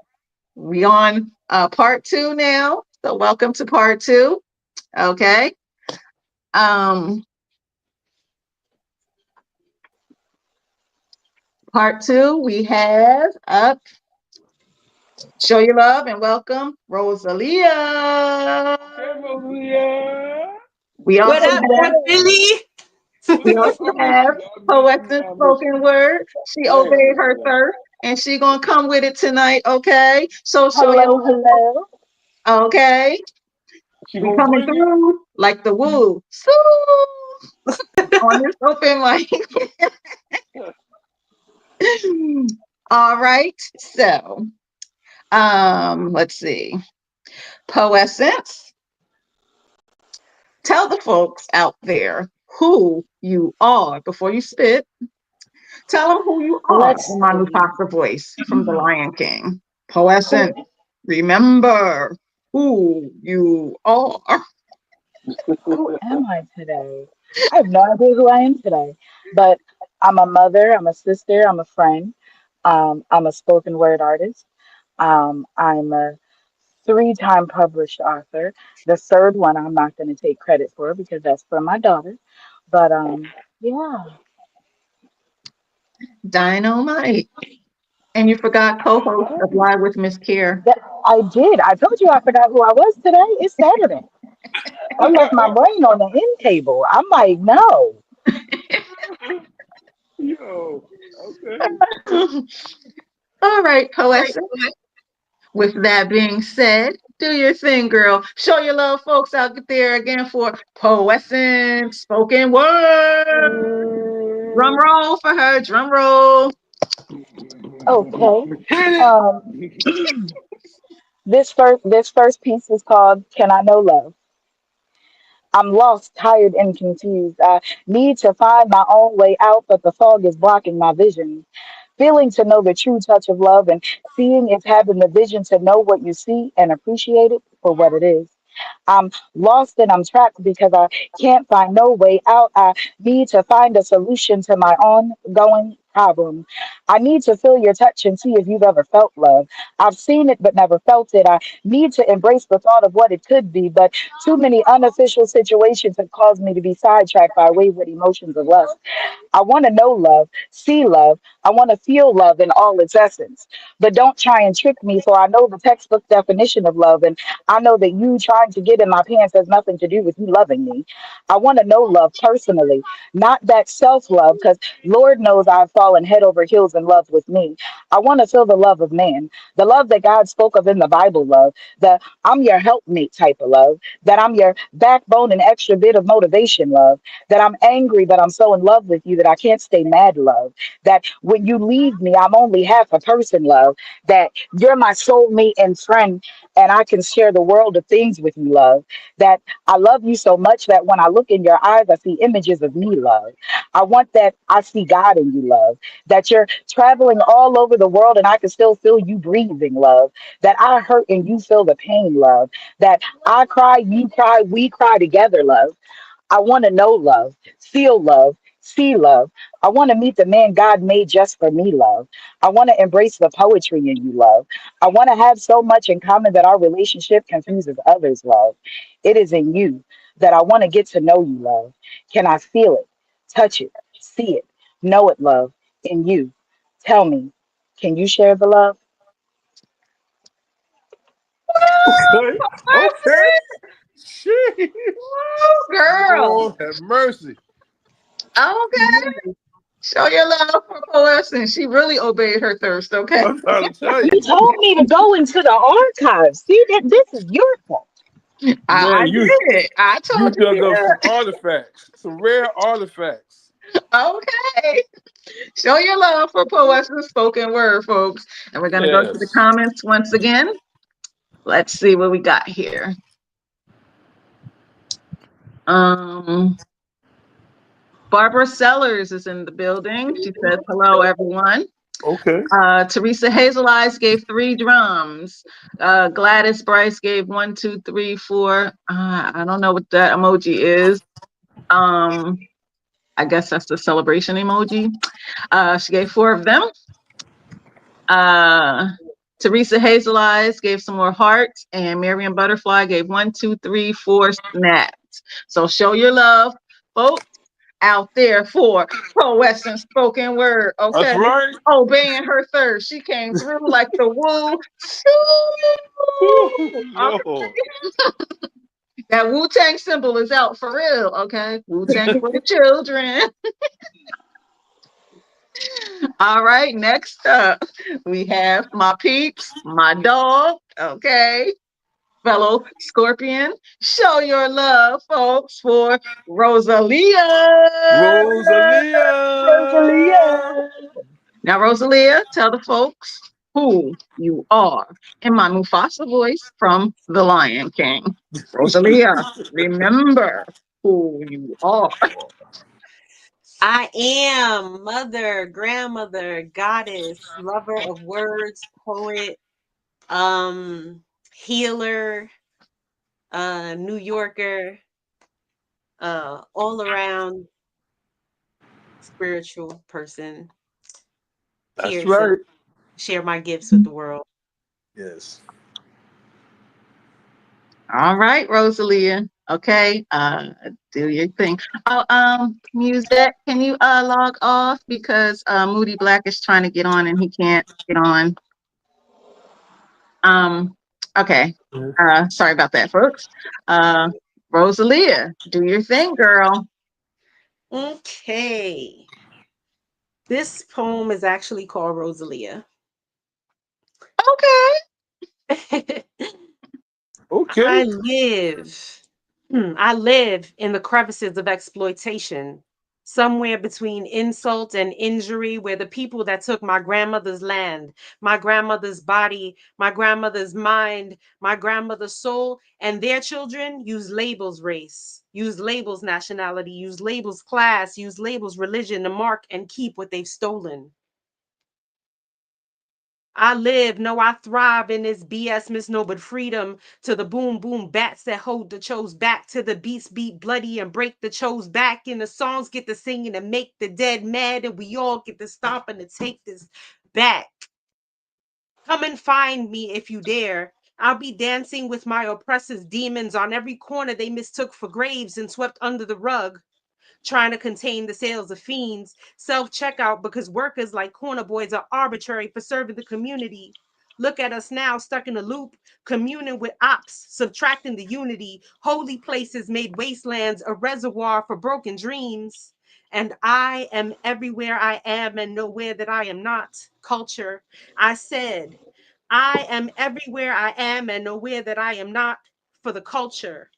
We on part two now. So welcome to part two. Okay. Um, part two, we have up Show Your Love and Welcome, Rosalia. Hey, Rosalie. We What also up, have North Philly? we What's up? also I miss have you. I miss you. Poetic I miss Spoken you. Word. She Man, obeyed look her at that. thirst and she gonna come with it tonight, okay? So show your Hello, hello. okay. She We gonna coming bring it. through like the woo. So on this open mic. All right. So let's see. Poessence, tell the folks out there who you are before you spit. Tell them who you are Let's in my see. Mufasa voice from The Lion King. Poessence, Who remember who you are. who am I today? I have no idea who I am today. But I'm a mother, I'm a sister, I'm a friend. I'm a spoken word artist. I'm a three-time published author. The third one I'm not going to take credit for because that's for my daughter. But yeah, Dynamite. And you forgot co-host of Right. Live with Mz.KIR. that I did. I told you I forgot who I was today. It's Saturday. I left my brain on the end table. I'm like, no. Yo, okay. All right, poet. With that being said, do your thing, girl. Show your love, folks, out there again for Poessence Spoken Word. Drum roll for her. Drum roll. Okay. Hit Um, it. this first piece is called "Can I Know Love." I'm lost, tired, and confused. I need to find my own way out, but the fog is blocking my vision. Feeling to know the true touch of love and seeing is having the vision to know what you see and appreciate it for what it is. I'm lost and I'm trapped because I can't find no way out. I need to find a solution to my ongoing problem. I need to feel your touch and see if you've ever felt love. I've seen it but never felt it. I need to embrace the thought of what it could be, but too many unofficial situations have caused me to be sidetracked by wayward emotions of lust. I want to know love, see love. I want to feel love in all its essence. But don't try and trick me, for I know the textbook definition of love, and I know that you trying to get in my pants has nothing to do with you loving me. I want to know love personally, not that self love, because Lord knows I've fallen head over heels in love with me. I want to feel the love of man, the love that God spoke of in the Bible, love, the I'm your helpmate type of love, that I'm your backbone and extra bit of motivation, love, that I'm angry, that I'm so in love with you that I can't stay mad, love, that when you leave me, I'm only half a person, love, that you're my soulmate and friend, and I can share the world of things with you, love, that I love you so much that when I look in your eyes, I see images of me, love. I want that I see God in you, love, that you're traveling all over the world and I can still feel you breathing, love, that I hurt and you feel the pain, love, that I cry, you cry, we cry together, love. I want to know love, feel love, see love. I want to meet the man God made just for me, love. I want to embrace the poetry in you, love. I want to have so much in common that our relationship confuses others, love. It is in you that I want to get to know you, love. Can I feel it, touch it, see it, know it, love, in you? Tell me, can you share the love? Okay. Okay. Shit. Woo, girl. Lord have mercy. Okay. Show your love for Poessence. She really obeyed her thirst, okay? I'm trying to tell You you. told me to go into the archives. See that this is your fault. I Man, did. I you told dug up you. some artifacts, some rare artifacts. Okay. Show your love for Poessence Spoken Word, folks. And we're going to go to the Yes. comments once again. Let's see what we got here. Um, Barbara Sellers is in the building. She says, hello, everyone. Okay. Teresa Hazel Eyes gave 3 drums. Gladys Bryce gave 1, 2, 3, 4. I don't know what that emoji is. I guess that's the celebration emoji. She gave 4 of them. Uh, Teresa Hazel Eyes gave some more hearts, and Miriam Butterfly gave 1, 2, 3, 4 snaps. So show your love, folks, out there for Poessence Spoken Word, That's okay? right. Obeying her thirst. She came through like the woo. Okay. Lord. That Wu Tang symbol is out for real, okay? Wu Tang for the children. All right, next up, we have my peeps, my dog, okay? Fellow Scorpion. Show your love, folks, for Rosalia. Rosalia. Rosalia. Now, Rosalia, tell the folks who you are in my Mufasa voice from The Lion King. Rosalia, remember who you are. I am mother, grandmother, goddess, lover of words, poet, healer, New Yorker, all around spiritual person That's here to right. share my gifts with the world. Yes. All right, Rosalia. Okay, do your thing. Oh, music. Can you log off because Moody Black is trying to get on and he can't get on. Um, okay. Sorry about that, folks. Uh, Rosalia, do your thing, girl. Okay. This poem is actually called Rosalia. Okay. Okay. I live in the crevices of exploitation, somewhere between insult and injury, where the people that took my grandmother's land, my grandmother's body, my grandmother's mind, my grandmother's soul, and their children use labels race, use labels nationality, use labels class, use labels religion to mark and keep what they've stolen. I live, no, I thrive in this BS, miss no but freedom to the boom boom bats that hold the chose back to the beats beat bloody and break the chose back. And the songs get to singing and make the dead mad, and we all get to stop and to take this back. Come and find me if you dare. I'll be dancing with my oppressors' demons on every corner they mistook for graves and swept under the rug, trying to contain the sales of fiends, self-checkout because workers like corner boys are arbitrary for serving the community. Look at us now, stuck in a loop, communing with ops, subtracting the unity, holy places made wastelands, a reservoir for broken dreams. And I am everywhere I am and nowhere that I am not. Culture. I said, I am everywhere I am and nowhere that I am not for the culture.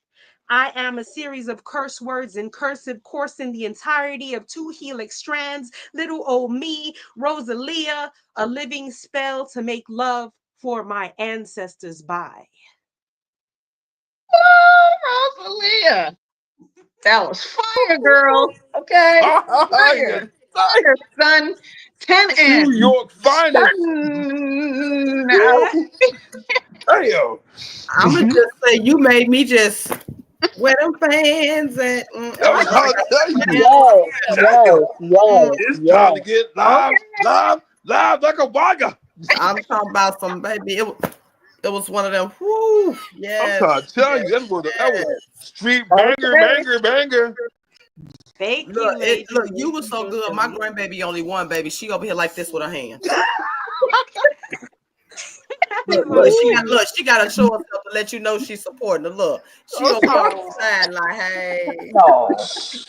I am a series of curse words in cursive, coursing the entirety of two helix strands. Little old me, Rosalia, a living spell to make love for my ancestors by. Oh, Rosalia. That was fire, girl. Okay. Fire. Fire, son. 10 New and York finest. done. Damn. I'm gonna just say you made me just wear them fans and I was like, I'll tell you. Yes, Damn. yes, yes, It's time to yes. get Okay. live like a wagga. I'm talking about some baby. It was one of them. Whoo, I'm yes, trying to tell yes, you, that was yes. street Okay. banger. Thank you, Look, ladies you and were so good. My gentlemen. grandbaby only one, baby. She over here like this with her hands. She got to show herself to let you know she's supporting the look. She over here on the side like, hey. No.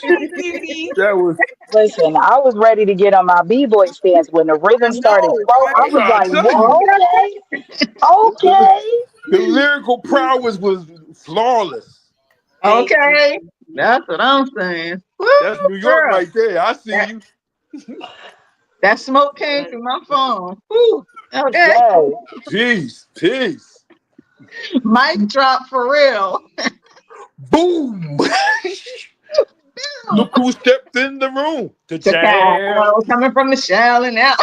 Hey, beauty. That was. Listen, I was ready to get on my b-boy stance when the rhythm I started know, flowing. I I'm right? was trying like, to tell you, whoa, okay, the, okay. the lyrical prowess was flawless. Thank you. Okay. That's what I'm saying. Woo, That's New York girl. right there. I see That, you. that smoke came through my phone. Woo. Okay. Yes. Peace. Mic drop for real. Boom. Look who stepped in the room. The The jam. cow coming from the shell and out.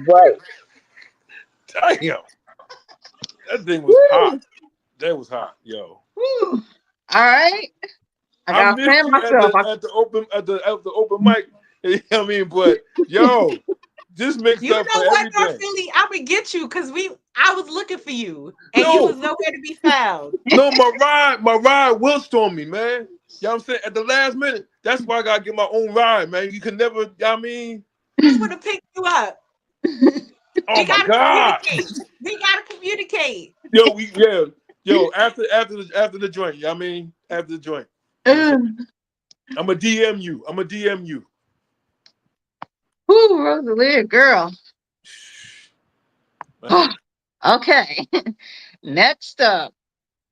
Right. Damn. That thing was hot. Woo. That was hot, yo. Woo. All right. I I gotta missed fan you myself. at the open mic. You know what I mean? But yo, this makes You up for know what, though, everything. Philly? I would get you because I was looking for you and you was No, nowhere to be found. no, my ride will storm me, man. You know what I'm saying? At the last minute. That's why I gotta get my own ride, man. You can never, you know what I mean? We would have picked you up. Oh We my gotta God. communicate. We gotta communicate. Yo, after the joint, you know what I mean? After the joint. You know what I'm saying? I'm a DM you. Woo, Rosalia, girl. Okay. Next up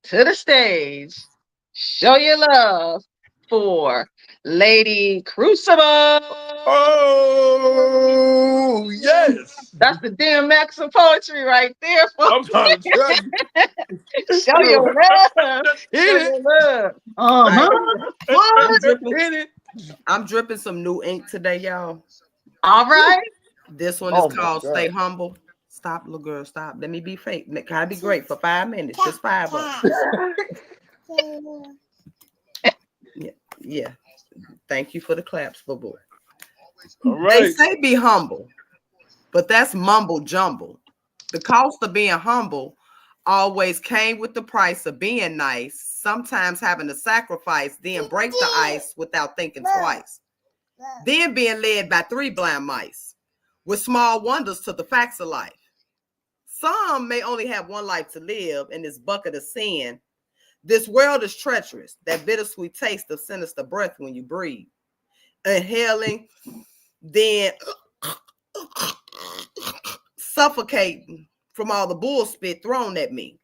to the stage. Show your love for Lady Crucible. Oh yes. That's the DMX of poetry right there. I'm trying to tell you. Show your love. Show Hit your love. Uh-huh. Right. I'm What? dripping. Hit it. I'm dripping some new ink today, y'all. All right. This one is Oh my called God. Stay Humble. Stop, little girl, stop. Let me be fake. Gotta be great for 5 minutes. Just 5 of them. Yeah. Thank you for the claps, for boy. All They right. say be humble, but that's mumble jumble. The cost of being humble always came with the price of being nice, sometimes having to sacrifice, then break the ice without thinking twice. Then being led by 3 blind mice with small wonders to the facts of life. Some may only have one life to live in this bucket of sin. This world is treacherous, that bittersweet taste of sinister breath when you breathe. Inhaling, then suffocating from all the bull spit thrown at me.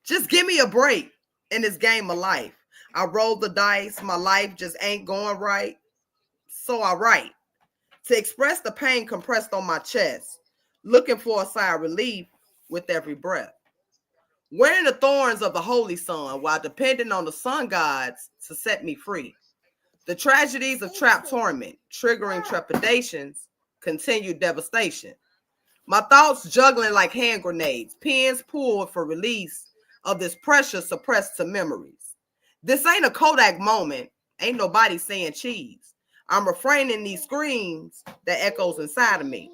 Just give me a break in this game of life. I roll the dice. My life just ain't going right. So I write to express the pain compressed on my chest, looking for a sigh of relief with every breath. Wearing the thorns of the holy sun while depending on the sun gods to set me free. The tragedies of trapped torment, triggering trepidations, continued devastation. My thoughts juggling like hand grenades, pens pulled for release of this pressure suppressed to memories. This ain't a Kodak moment, ain't nobody saying cheese. I'm refraining these screams that echoes inside of me.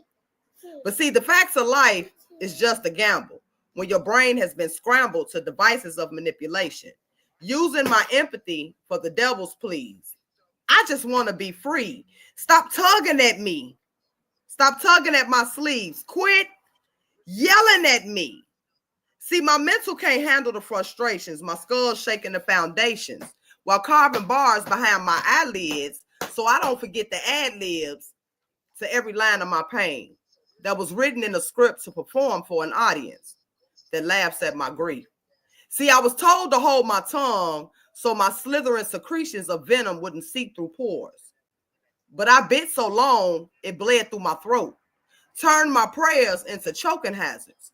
But see, the facts of life is just a gamble when your brain has been scrambled to devices of manipulation, using my empathy for the devil's pleas. I just want to be free. Stop tugging at me. Stop tugging at my sleeves. Quit yelling at me. See, my mental can't handle the frustrations. My skull's shaking the foundations while carving bars behind my eyelids so I don't forget the ad-libs to every line of my pain that was written in a script to perform for an audience that laughs at my grief. See, I was told to hold my tongue so my slithering secretions of venom wouldn't seep through pores. But I bit so long, it bled through my throat, turned my prayers into choking hazards.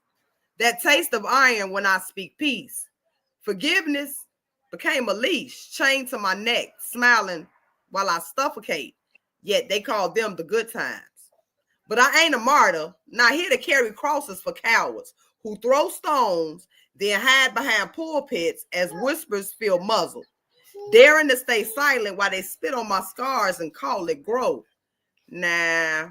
That taste of iron when I speak peace. Forgiveness became a leash chained to my neck, smiling while I suffocate, yet they call them the good times. But I ain't a martyr, not here to carry crosses for cowards who throw stones, then hide behind pulpits as whispers feel muzzled, daring to stay silent while they spit on my scars and call it growth. Nah.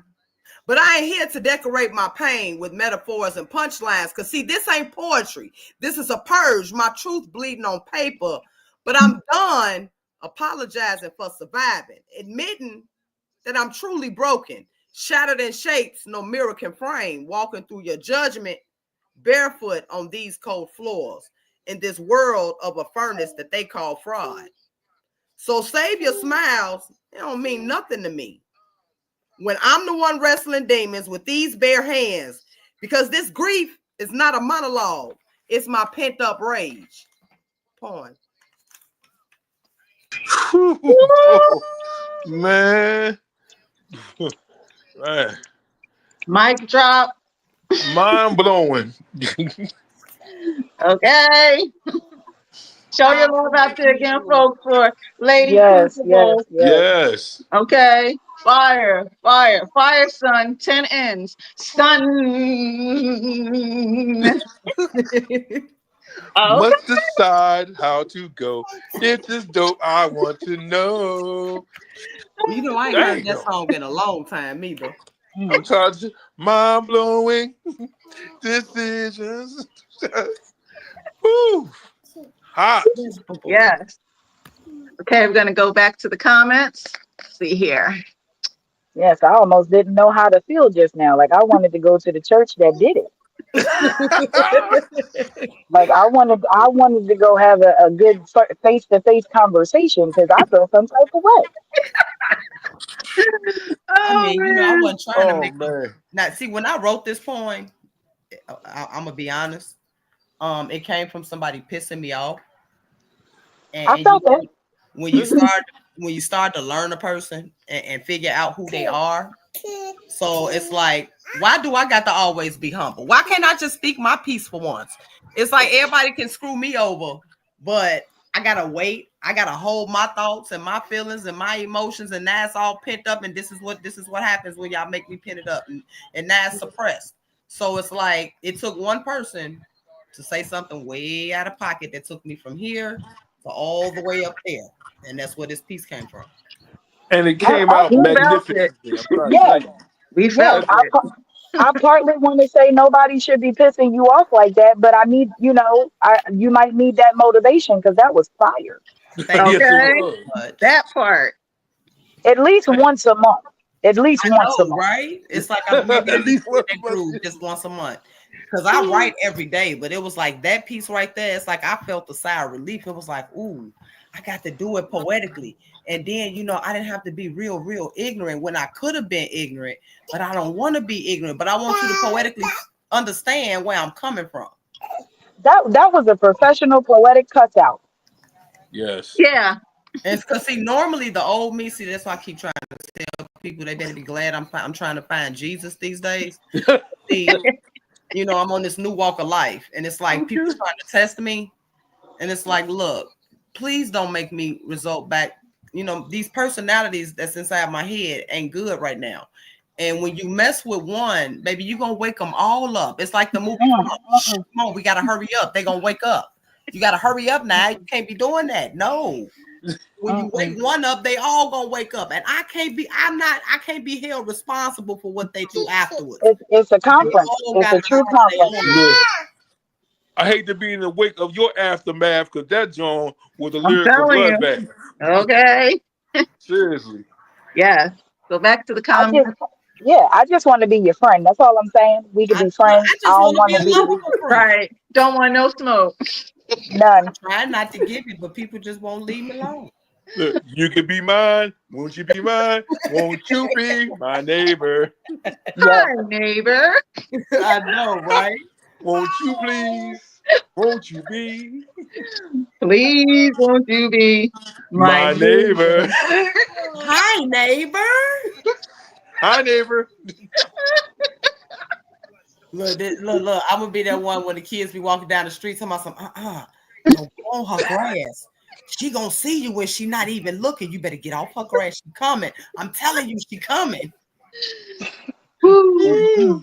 But I ain't here to decorate my pain with metaphors and punchlines, because see, this ain't poetry. This is a purge, my truth bleeding on paper. But I'm done apologizing for surviving, admitting that I'm truly broken, shattered in shapes no mirror can frame, walking through your judgment barefoot on these cold floors in this world of a furnace that they call fraud. So save your smiles. It don't mean nothing to me when I'm the one wrestling demons with these bare hands, because this grief is not a monologue. It's my pent up rage. Porn. Man. Man. Mic drop. Mind blowing. Okay. Show your love out there again, folks, for Lady Yes, yes, Crucible. yes. Yes. Okay. Fire, fire, fire, son. 10 ends. Sun. Okay. Must decide how to go. If this dope, I want to know. You know, I ain't heard that song in a long time either. I'm trying to mind blowing decisions. Woo. Hot. Yes. Okay, we're going to go back to the comments. Let's see here. Yes, I almost didn't know how to feel just now. Like I wanted to go to the church that did it. Like I wanted to go have a good face-to-face conversation because I felt some type of way. I Oh, mean, I man. wasn't trying to make man. Now, see, when I wrote this poem, I'm gonna be honest. It came from somebody pissing me off, I and felt that. when you start to learn a person and figure out who they are, so it's like, why do I got to always be humble? Why can't I just speak my piece for once? It's like everybody can screw me over, but I gotta wait. I gotta hold my thoughts and my feelings and my emotions, and now it's all pent up. And this is what happens when y'all make me pin it up, and now it's suppressed. So it's like it took one person to say something way out of pocket that took me from here to all the way up there, and that's where this piece came from. And it I, came I, out We felt it. magnificently. I'm trying to tell yes, you. We yes. felt it. I partly want to say nobody should be pissing you off like that, but I need, you might need that motivation because that was fire. Thank you Yes, it Okay. so was. much. That part. At least once a month. At least I once a know, month. right? It's like maybe I At need least to one get that of us groove did. just once a month. Because I write every day, but it was like that piece right there. It's like I felt the sigh of relief. It was like, ooh, I got to do it poetically. And then, I didn't have to be real ignorant when I could have been ignorant, but I don't want to be ignorant. But I want you to poetically understand where I'm coming from. That was a professional poetic cutout. Yes. Yeah. And because see, normally the old me, see, that's why I keep trying to tell people they better be glad I'm trying to find Jesus these days. See, you know, I'm on this new walk of life, and it's like people trying to test me, and it's like, look, please don't make me result back. You know, these personalities that's inside my head ain't good right now. And when you mess with one, baby, you're gonna wake them all up. It's like the movie. Come on, we gotta hurry up. They're gonna wake up. You gotta hurry up now. You can't be doing that. No. When you wake one up, they all gonna wake up. And I can't be held responsible for what they do afterwards. It's a They conference. all It's a gotta true do conference. their own. I hate to be in the wake of your aftermath because that John was a I'm lyrical telling you. bloodbath. Okay. Seriously. Yes. Go back to the I comments. just I just want to be your friend. That's all I'm saying. We could be friends. I I just don't want to want be to a be lovable friend. Right. Don't want no smoke. none. Try not to give it, but people just won't leave me alone. Look, you can be mine. Won't you be mine? Won't you be my neighbor? Yes. Hi, neighbor. I know, right? Won't you please? Won't you be Please won't you be my my neighbor? neighbor? Hi, neighbor. Hi, neighbor. Look. I'm gonna be that one when the kids be walking down the street talking about some don't go on her grass. She gonna see you when she not even looking. You better get off her grass. She coming. I'm telling you, she coming. Woo.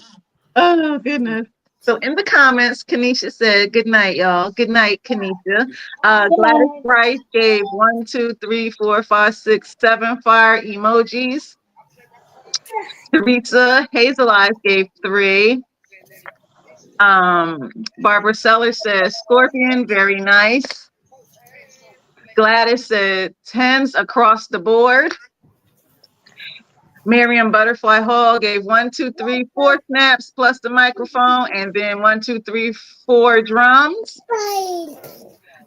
Oh, goodness. So in the comments, Kanisha said, good night, y'all. Good night, Kanisha. Gladys Bryce gave 1, 2, 3, 4, 5, 6, 7 fire emojis. Teresa Hazel Eyes gave 3. Barbara Sellers says, Scorpion, very nice. Gladys said, 10s across the board. Miriam Butterfly Hall gave 1, 2, 3, 4 snaps plus the microphone, and then 1, 2, 3, 4 drums.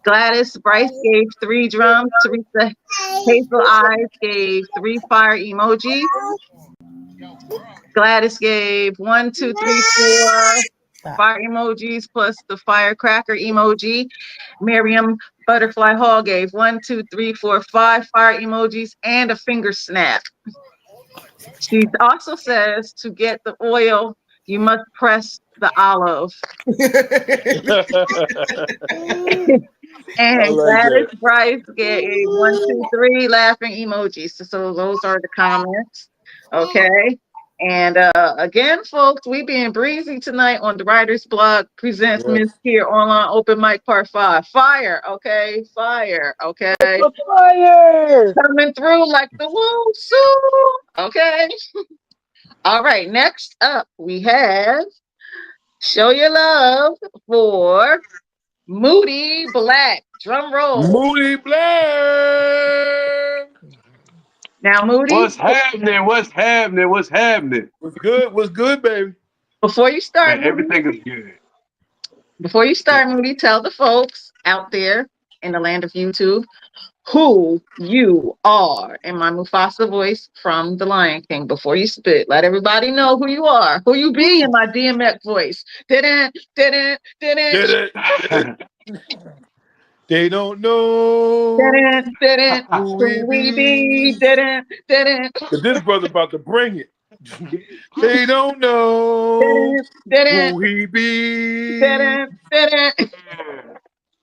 Gladys Bryce gave 3 drums. Teresa Hazel Eyes gave 3 fire emojis. Gladys gave 1, 2, 3, 4 fire emojis plus the firecracker emoji. Miriam Butterfly Hall gave 1, 2, 3, 4, 5 fire emojis and a finger snap. She also says to get the oil, you must press the olive. I And like Gladys that. Bryce gave 1, 2, 3 laughing emojis. So those are the comments. Okay. And again, folks, we being breezy tonight on the Writer's Block presents Yes. Mz.KIR Online Open Mic Part 5. Fire, okay? Fire, okay? It's a fire. Coming through like the woo soo, okay? All right, next up we have Show Your Love for Moody Black. Drum roll. Moody Black. Now, Moody, What's happening? What's happening? What's happening? What's good? What's good, baby? before you start, Man, Moody, everything is good. Tell the folks out there in the land of YouTube who you are in my Mufasa voice from The Lion King. Before you spit, let everybody know who you are, who you be in my DMX voice. Didn't. Did it? They don't know who we Who we be, be. didn't, But this brother about to bring it. They don't know didn't, who he be. didn't.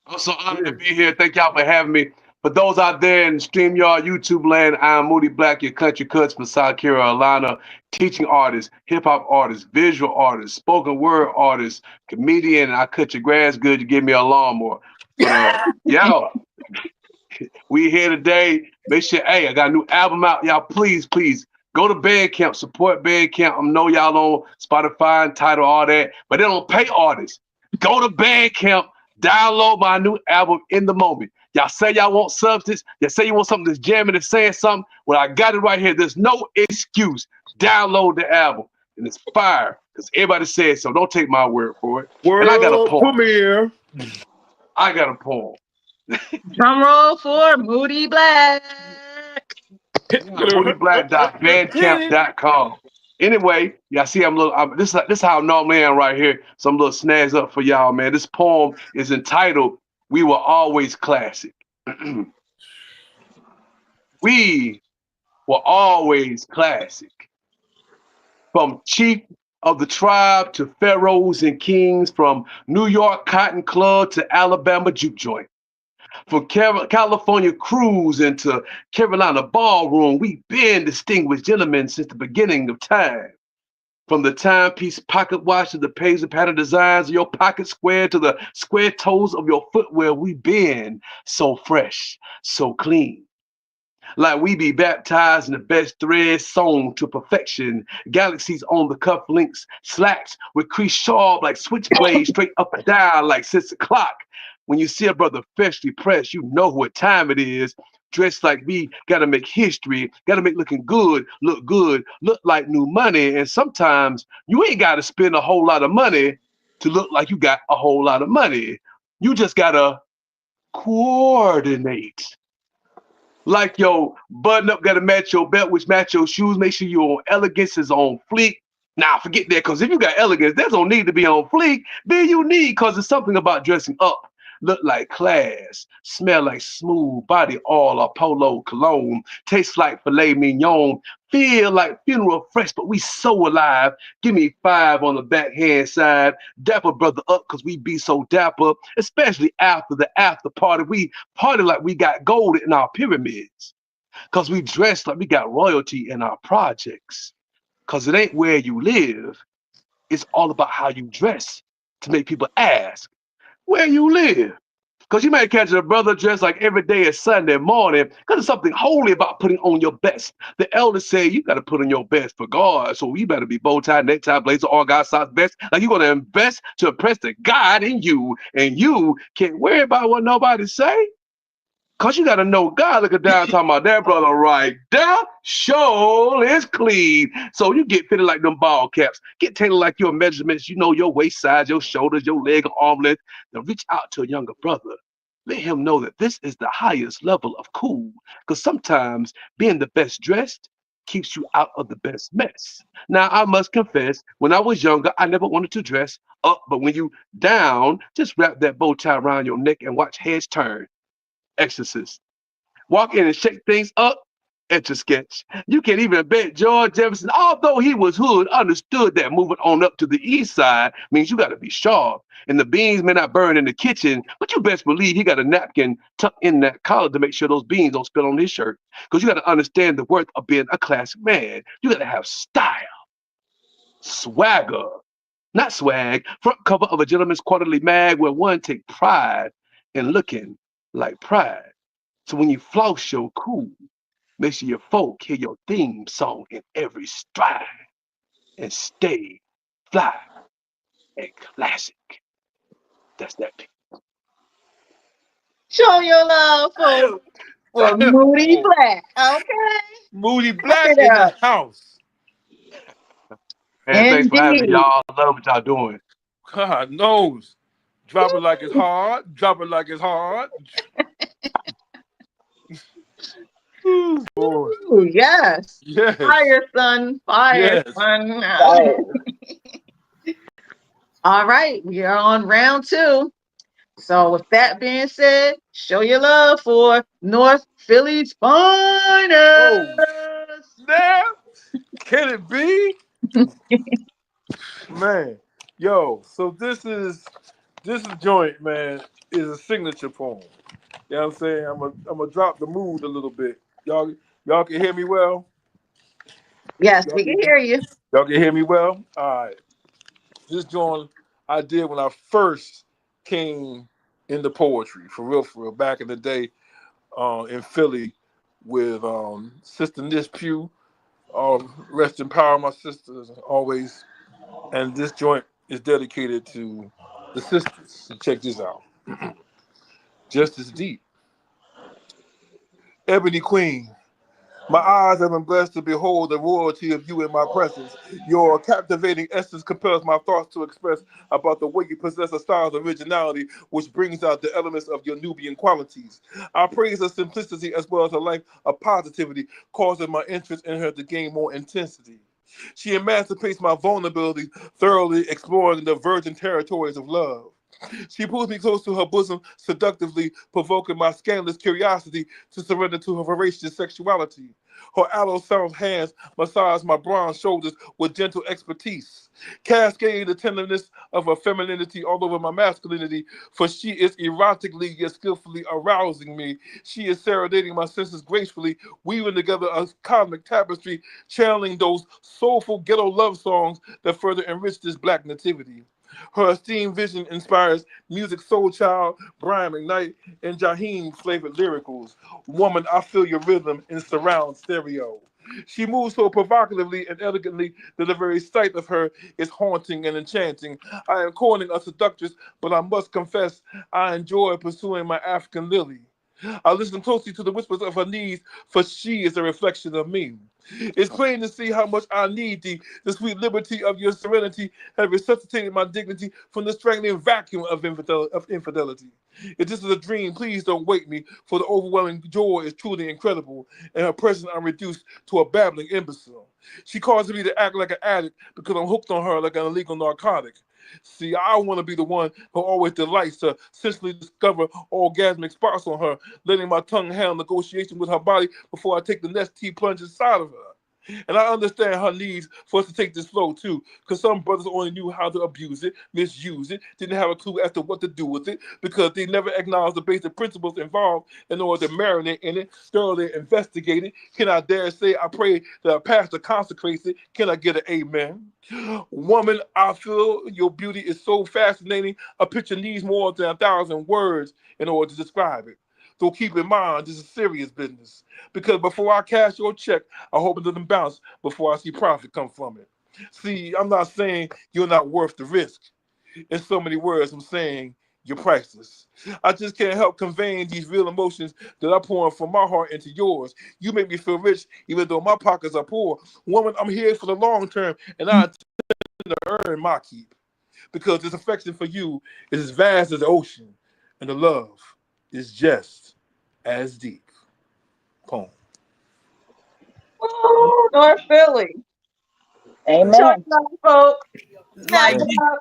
I'm so honored Yeah. to be here. Thank y'all for having me. For those out there in StreamYard, YouTube land, I'm Moody Black, your country cuts from South Carolina, teaching artist, hip hop artist, visual artist, spoken word artist, comedian. I cut your grass good. You give me a lawnmower. But yeah, we here today. Make sure, hey, I got a new album out. Y'all, please go to Bandcamp, support Bandcamp. I know y'all on Spotify and Tidal, all that, but they don't pay artists. Go to Bandcamp, download my new album In the Moment. Y'all say y'all want substance. Y'all say you want something that's jamming and saying something. Well, I got it right here. There's no excuse. Download the album. And it's fire. Because everybody says so. Don't take my word for it. And I got a World poem. premiere. I got a poem. Drum roll for Moody Black. MoodyBlack.bandcamp.com. Anyway, y'all see this is how I normally am right here. Some little snags up for y'all, man. This poem is entitled "We Were Always Classic." We were always classic. From chief of the tribe to pharaohs and kings, from New York Cotton Club to Alabama Juke Joint, from California cruise into Carolina ballroom, we've been distinguished gentlemen since the beginning of time. From the timepiece pocket watch to the page and pattern designs of your pocket square to the square toes of your footwear, we've been so fresh, so clean. Like we be baptized in the best thread sewn to perfection. Galaxies on the cuff links, slacks with crease sharp like switchblades, straight up and down like 6 o'clock. When you see a brother freshly pressed, you know what time it is. Dressed like we gotta make history, gotta make looking good, look like new money. And sometimes you ain't gotta spend a whole lot of money to look like you got a whole lot of money. You just gotta coordinate. Like your button up got to match your belt, which match your shoes. Make sure your elegance is on fleek. Now forget that, because if you got elegance, there's no need to be on fleek. Be unique, because there's something about dressing up. Look like class, smell like smooth body oil or polo cologne, taste like filet mignon, feel like funeral fresh, but we so alive. Give me 5 on the backhand side. Dapper brother up, because we be so dapper, especially after the after party. We party like we got gold in our pyramids, because we dress like we got royalty in our projects. Because it ain't where you live, it's all about how you dress to make people ask where you live. Because you might catch a brother dressed like every day is Sunday morning, because there's something holy about putting on your best. The elders say you got to put on your best for God, so you better be bow tie, necktie, blazer, all God socks, best. Like you're going to invest to impress the God in you, and you can't worry about what nobody say. Because you got to know God looking down talking about that brother right there, sure is clean. So you get fitted like them ball caps. Get tailored like your measurements. You know your waist size, your shoulders, your leg, arm length. Now reach out to a younger brother. Let him know that this is the highest level of cool. Because sometimes being the best dressed keeps you out of the best mess. Now, I must confess, when I was younger, I never wanted to dress up. But when you down, just wrap that bow tie around your neck and watch heads turn. Exorcist. Walk in and shake things up. Etch a sketch. You can even bet George Jefferson, although he was hood, understood that moving on up to the east side means you got to be sharp. And the beans may not burn in the kitchen, but you best believe he got a napkin tucked in that collar to make sure those beans don't spill on his shirt. Because you got to understand the worth of being a classic man. You got to have style, swagger, not swag, front cover of a gentleman's quarterly mag where one take pride in looking like pride. So when you floss your cool, make sure your folk hear your theme song in every stride and stay fly and classic. That's that. Show your love for Moody Black. Okay. Moody Wrap Black it in the up. house. And thanks for having me, Indeed. y'all. I love what y'all doing. God knows. Drop it like it's hard. Drop it like it's hard. Ooh, boy. Ooh, yes. Yes. Fire, son. Fire, Yes. son. Right. All right. We are on round 2. So with that being said, show your love for North Philly's finest. Oh, snap. Can it be? Man. Yo, so this joint, man, is a signature poem. You know what I'm saying? I'm gonna drop the mood a little bit. Y'all can hear me well? Yes, Y'all we can can, hear you. y'all can hear me well? All right. This joint I did when I first came into poetry, for real, back in the day, in Philly with Sister Nis Pugh. Rest in power, my sisters, always. And this joint is dedicated to the sisters. So check this out. Just as deep. Ebony Queen. My eyes have been blessed to behold the royalty of you in my presence. Your captivating essence compels my thoughts to express about the way you possess a style of originality, which brings out the elements of your Nubian qualities. I praise her simplicity as well as her life of positivity, causing my interest in her to gain more intensity. She emancipates my vulnerability, thoroughly exploring the virgin territories of love. She pulls me close to her bosom, seductively provoking my scandalous curiosity to surrender to her voracious sexuality. Her aloe-sound hands massage my bronze shoulders with gentle expertise, cascading the tenderness of her femininity all over my masculinity, for she is erotically yet skillfully arousing me. She is serenading my senses gracefully, weaving together a cosmic tapestry, channeling those soulful ghetto love songs that further enrich this black nativity. Her esteemed vision inspires music soul child, Brian McKnight, and Jaheim flavored lyricals. Woman, I feel your rhythm in surround stereo. She moves so provocatively and elegantly that the very sight of her is haunting and enchanting. I am courting a seductress, but I must confess I enjoy pursuing my African lily. I listen closely to the whispers of her needs, for she is a reflection of me. It's plain to see how much I need thee. The sweet liberty of your serenity has resuscitated my dignity from the strangling vacuum of infidelity. If this is a dream, please don't wake me, for the overwhelming joy is truly incredible. In her presence, I'm reduced to a babbling imbecile. She causes me to act like an addict because I'm hooked on her like an illegal narcotic. See, I want to be the one who always delights to sensually discover orgasmic spots on her, letting my tongue handle negotiation with her body before I take the next T plunge inside of her. And I understand her needs for us to take this flow too, because some brothers only knew how to abuse it, misuse it, didn't have a clue as to what to do with it, because they never acknowledged the basic principles involved in order to marinate in it, thoroughly investigate it. Can I dare say, I pray that a pastor consecrates it? Can I get an amen? Woman, I feel your beauty is so fascinating, a picture needs more than 1,000 words in order to describe it. So keep in mind, this is serious business. Because before I cash your check, I hope it doesn't bounce before I see profit come from it. See, I'm not saying you're not worth the risk. In so many words, I'm saying you're priceless. I just can't help conveying these real emotions that I'm pouring from my heart into yours. You make me feel rich, even though my pockets are poor. Woman, I'm here for the long term, and I intend to earn my keep. Because this affection for you is as vast as the ocean, and the love is just as deep. Poem. Oh, North Philly. Turn Amen. it up, folks. Snap Like it up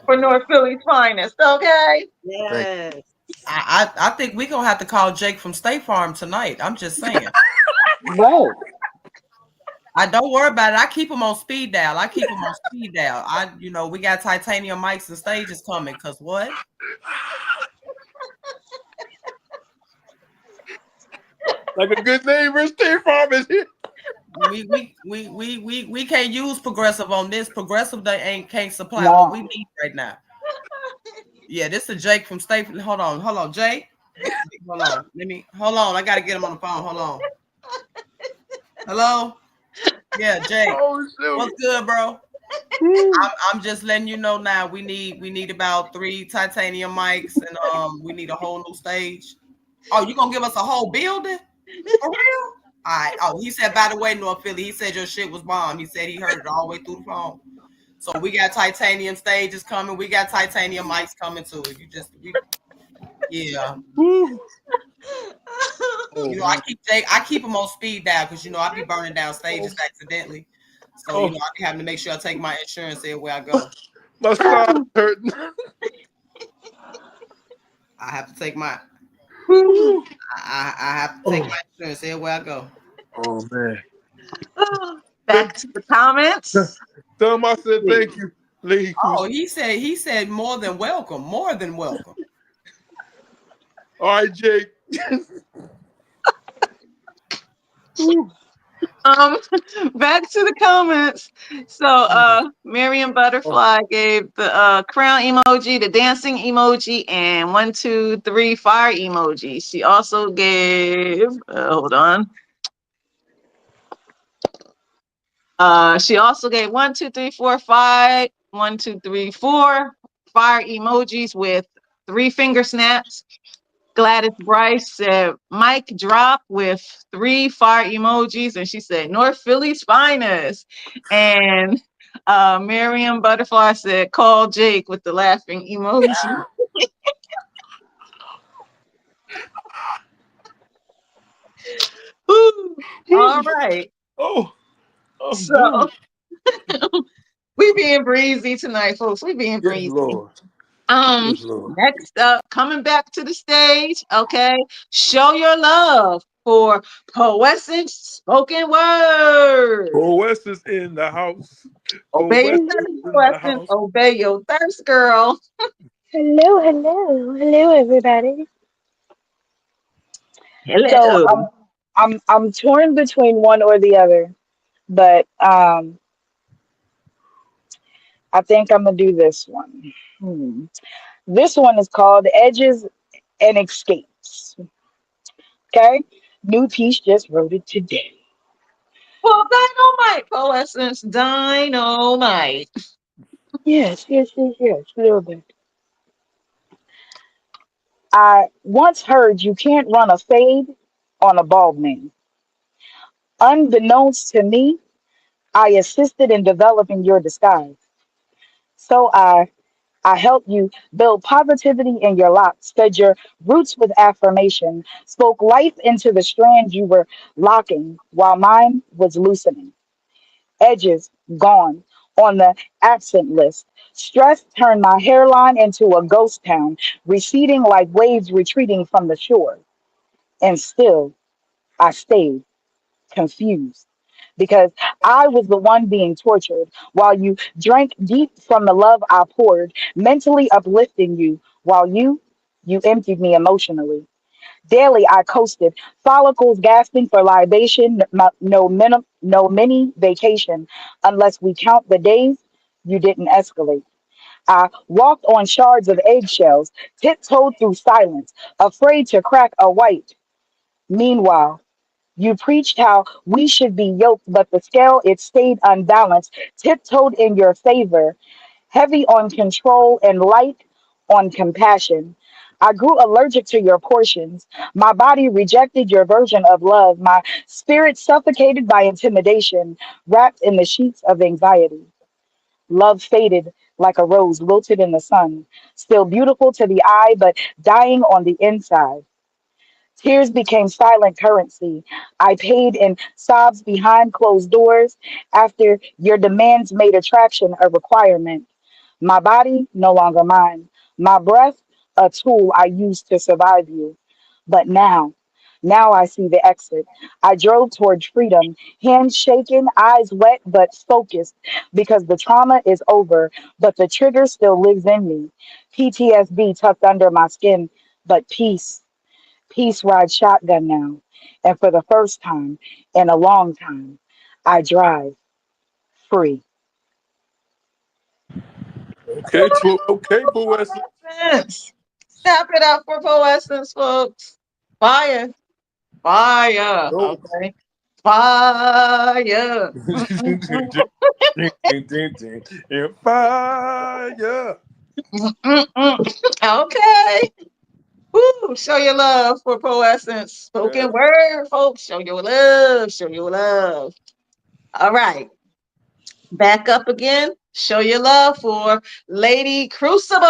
for North Philly's finest, okay? Thank Yes. I think we're gonna have to call Jake from State Farm tonight. I'm just saying. Right. I don't worry about it. I keep them on speed dial. We got titanium mics and stages coming. Cause what? Like a good neighbor, State Farm is here. We can't use progressive on this. Progressive they can't supply what we No. need right now. Yeah, this is Jake from State. Hold on, Jake. Hold on. I gotta get him on the phone. Hold on. Hello? Yeah, Jake. Oh shoot. What's good, bro? I'm just letting you know now. We need about 3 titanium mics and we need a whole new stage. Oh, you gonna give us a whole building? For real? All right. Oh, he said, by the way, North Philly, he said your shit was bomb. He said he heard it all the way through the phone. So we got titanium stages coming. We got titanium mics coming too. Yeah. Woo. I keep them on speed dial because I be burning down stages accidentally. So I be having to make sure I take my insurance everywhere I go. My side hurting. I have to take my Woo. I have to take my insurance everywhere I go. Oh man. Back to the comments. Tell him I said thank you, Lady Oh, Crucible. he said more than welcome. More than welcome. All right, Jake. Back to the comments. So Miriam Butterfly gave the crown emoji, the dancing emoji, and 1, 2, 3 fire emoji. She also gave hold on. She also gave 1, 2, 3, 4, 5, 1, 2, 3, 4 fire emojis with 3 finger snaps. Gladys Bryce said mic drop with 3 fire emojis, and she said North Philly's finest. And Miriam Butterfly said call Jake with the laughing emoji. All right. Oh. I'm So good. we being breezy tonight, folks. We being Yes, breezy. Lord. Yes, Lord. Next up, coming back to the stage, okay. Show your love for Poetic Spoken Word. Poets is in the house. Obey your Poets is thirst, in the Poetic. house. Obey your thirst, girl. Hello, hello, hello, everybody. So Hello. I'm torn between one or the other, but I think I'm gonna do this one. This one is called Edges and Escapes. Okay, new piece, just wrote it today. Well, dynamite, Poetic. Dynamite. Yes, yes, yes, yes, a little bit. I once heard you can't run a fade on a bald man. Unbeknownst to me, I assisted in developing your disguise. So I helped you build positivity in your locks, fed your roots with affirmation, spoke life into the strands you were locking while mine was loosening. Edges gone on the absent list. Stress turned my hairline into a ghost town, receding like waves retreating from the shore. And still, I stayed confused because I was the one being tortured while you drank deep from the love I poured, mentally uplifting you while you emptied me emotionally. Daily I coasted, follicles gasping for libation, no mini vacation, unless we count the days you didn't escalate. I walked on shards of eggshells, tiptoed through silence, afraid to crack a white. Meanwhile, you preached how we should be yoked, but the scale it stayed unbalanced, tiptoed in your favor, heavy on control and light on compassion. I grew allergic to your portions. My body rejected your version of love. My spirit suffocated by intimidation, wrapped in the sheets of anxiety. Love faded like a rose wilted in the sun, still beautiful to the eye, but dying on the inside. Tears became silent currency. I paid in sobs behind closed doors after your demands made attraction a requirement. My body no longer mine. My breath a tool I used to survive you. But now I see the exit. I drove toward freedom, hands shaking, eyes wet but focused because the trauma is over, but the trigger still lives in me. PTSD tucked under my skin, but peace rides shotgun now. And for the first time in a long time, I drive free. Okay, okay, poets. Poetic. Tap it up for Poetic, folks. Fire. Fire. Oh. Okay. Fire. Ding, ding, ding, ding. And fire. Okay. Woo, show your love for Poetic Yeah. Spoken Word, folks. Show your love. Show your love. All right. Back up again. Show your love for Lady Crucible.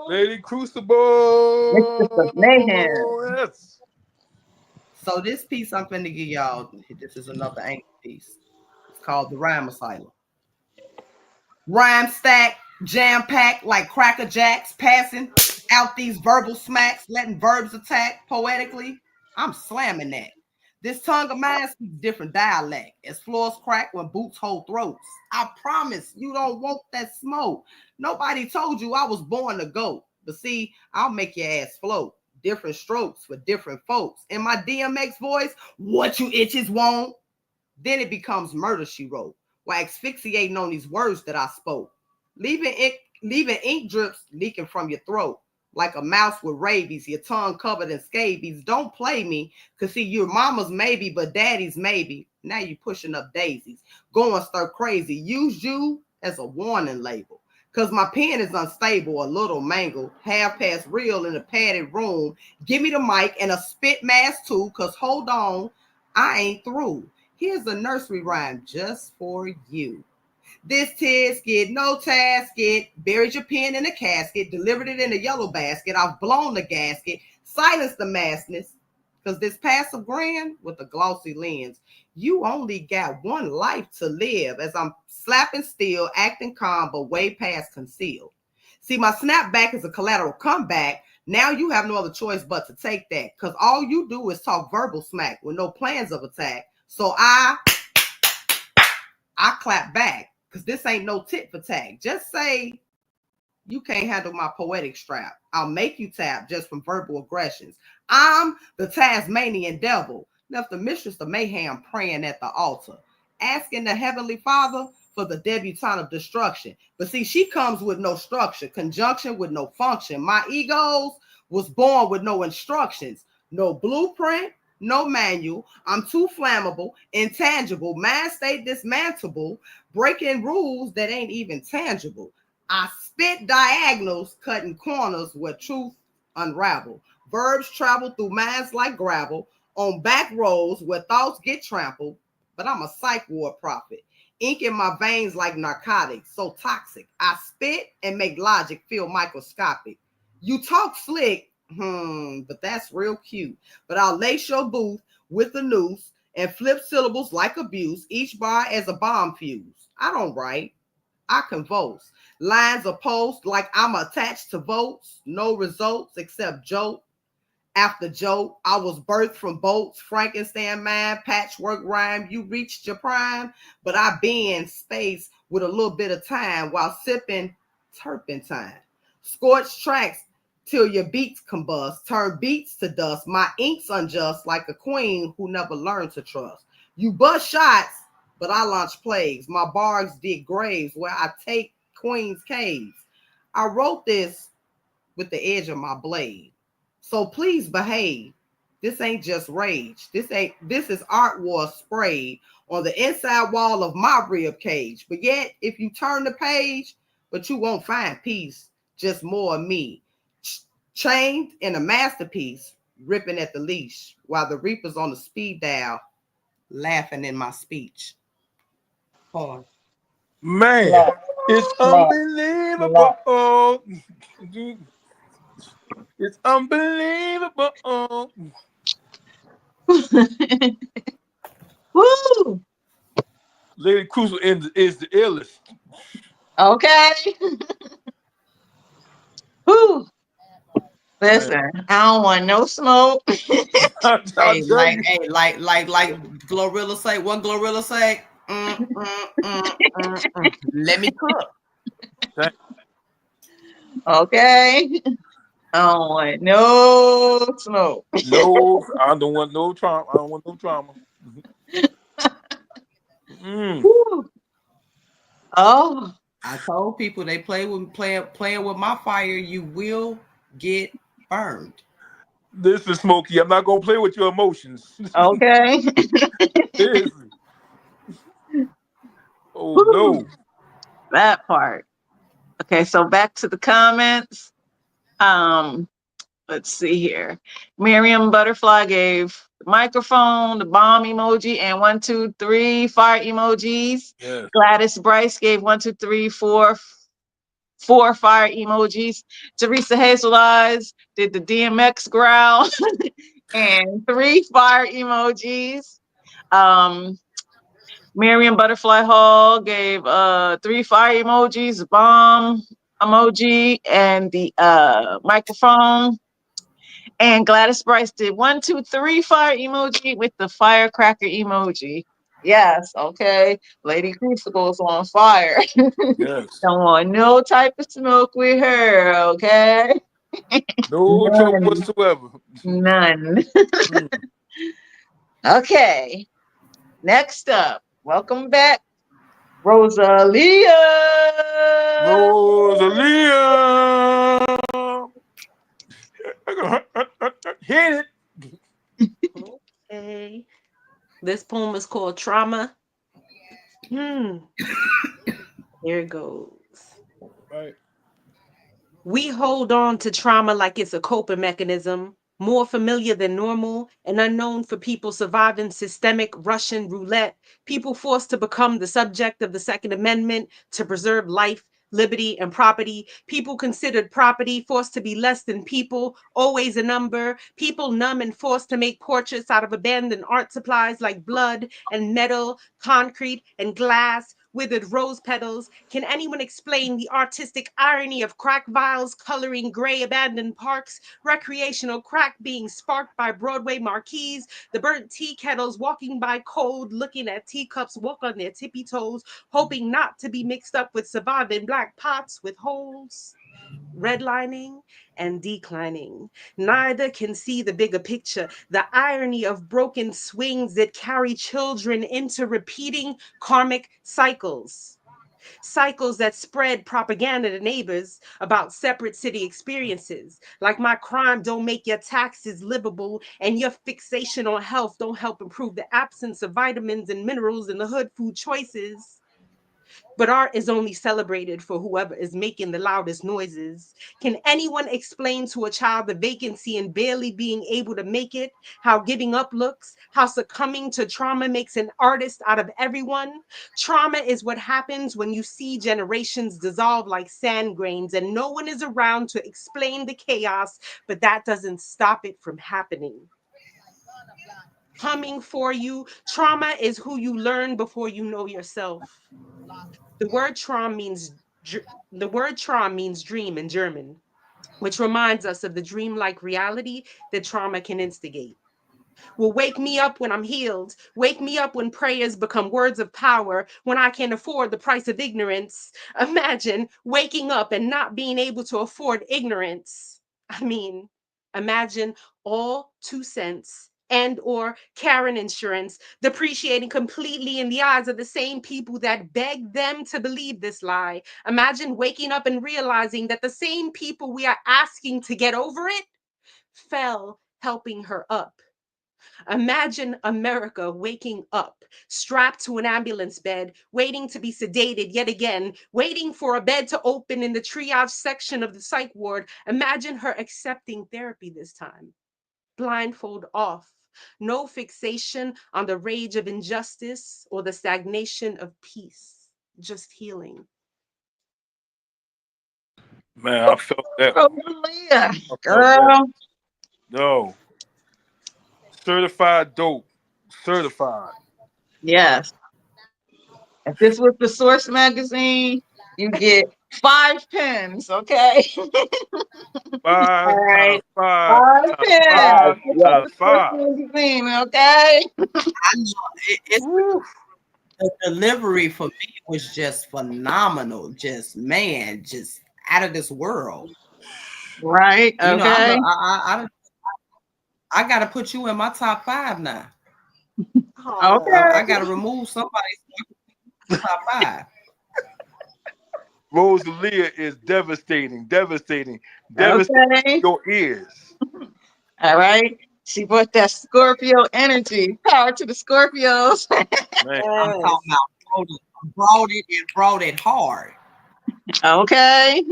Lady Crucible. Mistress of Mayhem. Yes. So this piece I'm finna give y'all, this is another anchor piece. It's called The Rhyme Asylum. Rhyme stack, jam packed like Cracker Jacks, passing out these verbal smacks, letting verbs attack poetically. I'm slamming that. This tongue of mine speaks different dialect as floors crack when boots hold throats. I promise you don't want that smoke. Nobody told you I was born to go. But see, I'll make your ass float. Different strokes for different folks. In my DMX voice, what you itches won't. Then it becomes murder, she wrote, while asphyxiating on these words that I spoke. Leaving ink drips leaking from your throat. Like a mouse with rabies, your tongue covered in scabies. Don't play me, cause see, your mama's maybe, but daddy's maybe. Now you pushing up daisies, going stir crazy. Use you as a warning label. Cause my pen is unstable, a little mangled, half past real in a padded room. Give me the mic and a spit mask too, cause hold on, I ain't through. Here's a nursery rhyme just for you. This tisket, no tasket, buried your pen in a casket, delivered it in a yellow basket. I've blown the gasket, silenced the massness, Because this passive grin with a glossy lens, you only got one life to live. As I'm slapping still, acting calm, but way past concealed. See, my snapback is a collateral comeback. Now you have no other choice but to take that. Because all you do is talk verbal smack with no plans of attack. So I clap back. Because this ain't no tit for tat. Just say you can't handle my poetic strap. I'll make you tap just from verbal aggressions. I'm the Tasmanian devil, left the mistress of mayhem praying at the altar, asking the Heavenly Father for the debutante of destruction. But see, she comes with no structure, conjunction with no function. My egos was born with no instructions, no blueprint, no manual. I'm too flammable, intangible, mind state dismantleable, breaking rules that ain't even tangible. I spit diagonals, cutting corners where truth unravel. Verbs travel through minds like gravel, on back roads where thoughts get trampled. But I'm a psych ward prophet. Ink in my veins like narcotics, so toxic. I spit and make logic feel microscopic. You talk slick, but that's real cute. But I'll lace your booth with a noose and flip syllables like abuse, each bar as a bomb fuse. I don't write, I convulse. Lines are post like I'm attached to votes. No results except joke after joke. I was birthed from bolts, Frankenstein mind, patchwork rhyme. You reached your prime, but I bend space with a little bit of time while sipping turpentine. Scorched tracks till your beats combust. Turn beats to dust. My ink's unjust like a queen who never learned to trust. You bust shots, but I launch plagues. My bars dig graves where I take queen's caves. I wrote this with the edge of my blade. So please behave. This ain't just rage. This is art war sprayed on the inside wall of my rib cage. But yet, if you turn the page, but you won't find peace, just more of me. Chained in a masterpiece, ripping at the leash, while the reaper's on the speed dial, laughing in my speech. Pause. Man, Man, it's man, unbelievable. It's unbelievable. Woo! Ladycrucible is the illest. Okay. Woo! Listen, I don't want no smoke. I'll Hey, tell you. like Glorilla say. What Glorilla say? Let me cook. Okay. I don't want no smoke. No, I don't want no trauma. I don't want no trauma. Woo. Oh, I told people they playing with my fire, you will get burned. This is Smokey. I'm not gonna play with your emotions. okay. Seriously. Oh Woo. no. That part. Okay, so back to the comments. Let's see here. Miriam Butterfly gave the microphone, the bomb emoji, and 1, 2, 3 fire emojis. Yes. Gladys Bryce gave 1, 2, 3, 4 fire emojis. Teresa Hazel Eyes did the DMX growl and 3 fire emojis. Miriam Butterfly Hall gave 3 fire emojis, bomb emoji, and the microphone. And Gladys Bryce did 1, 2, 3 fire emoji with the firecracker emoji. Yes, okay. Ladycrucible's on fire. Yes. Don't want no type of smoke with her, okay? No trouble None. whatsoever. None. Okay. Next up, welcome back, Rosalia. Rosalia. Hit it. Okay. This poem is called Trauma. Here it goes. Right. We hold on to trauma like it's a coping mechanism, more familiar than normal and unknown for people surviving systemic Russian roulette, people forced to become the subject of the Second Amendment to preserve life, liberty, and property. People considered property, forced to be less than people, always a number. People numb and forced to make portraits out of abandoned art supplies like blood and metal, concrete and glass, withered rose petals. Can anyone explain the artistic irony of crack vials coloring gray abandoned parks, recreational crack being sparked by Broadway marquees, the burnt tea kettles walking by cold, looking at teacups walk on their tippy toes, hoping not to be mixed up with surviving black pots with holes? Redlining and declining. Neither can see the bigger picture, the irony of broken swings that carry children into repeating karmic cycles. Cycles that spread propaganda to neighbors about separate city experiences. Like my crime don't make your taxes livable, and your fixation on health don't help improve the absence of vitamins and minerals in the hood food choices. But art is only celebrated for whoever is making the loudest noises. Can anyone explain to a child the vacancy in barely being able to make it? How giving up looks? How succumbing to trauma makes an artist out of everyone? Trauma is what happens when you see generations dissolve like sand grains and no one is around to explain the chaos, but that doesn't stop it from happening. Coming for you, trauma is who you learn before you know yourself. The word Traum means dream in German, which reminds us of the dreamlike reality that trauma can instigate. Will wake me up when I'm healed. Wake me up when prayers become words of power, when I can afford the price of ignorance. Imagine waking up and not being able to afford ignorance. I mean, imagine all 2 cents and or Karen insurance depreciating completely in the eyes of the same people that beg them to believe this lie. Imagine waking up and realizing that the same people we are asking to get over it fell helping her up. Imagine America waking up, strapped to an ambulance bed, waiting to be sedated yet again, waiting for a bed to open in the triage section of the psych ward. Imagine her accepting therapy this time, blindfold off. No fixation on the rage of injustice or the stagnation of peace, just healing. Man, I felt that. Rosalia, I felt that. girl. No. Certified dope. Certified. Yes. If this was the Source magazine, you get 5 pins, okay? All 5 times right. 5 Five times pins. 5 This is times the Source 5. magazine, okay? I know it's Woo. the delivery for me was just phenomenal. Just man, just out of this world. Right, You know, okay. I gotta put you in my top 5 now. Okay. I gotta remove somebody's top 5. Rosalia is devastating, devastating, devastating Okay. your ears. All right. She brought that Scorpio energy. Power to the Scorpios. Man, I'm Yes. talking about brought it hard. Okay.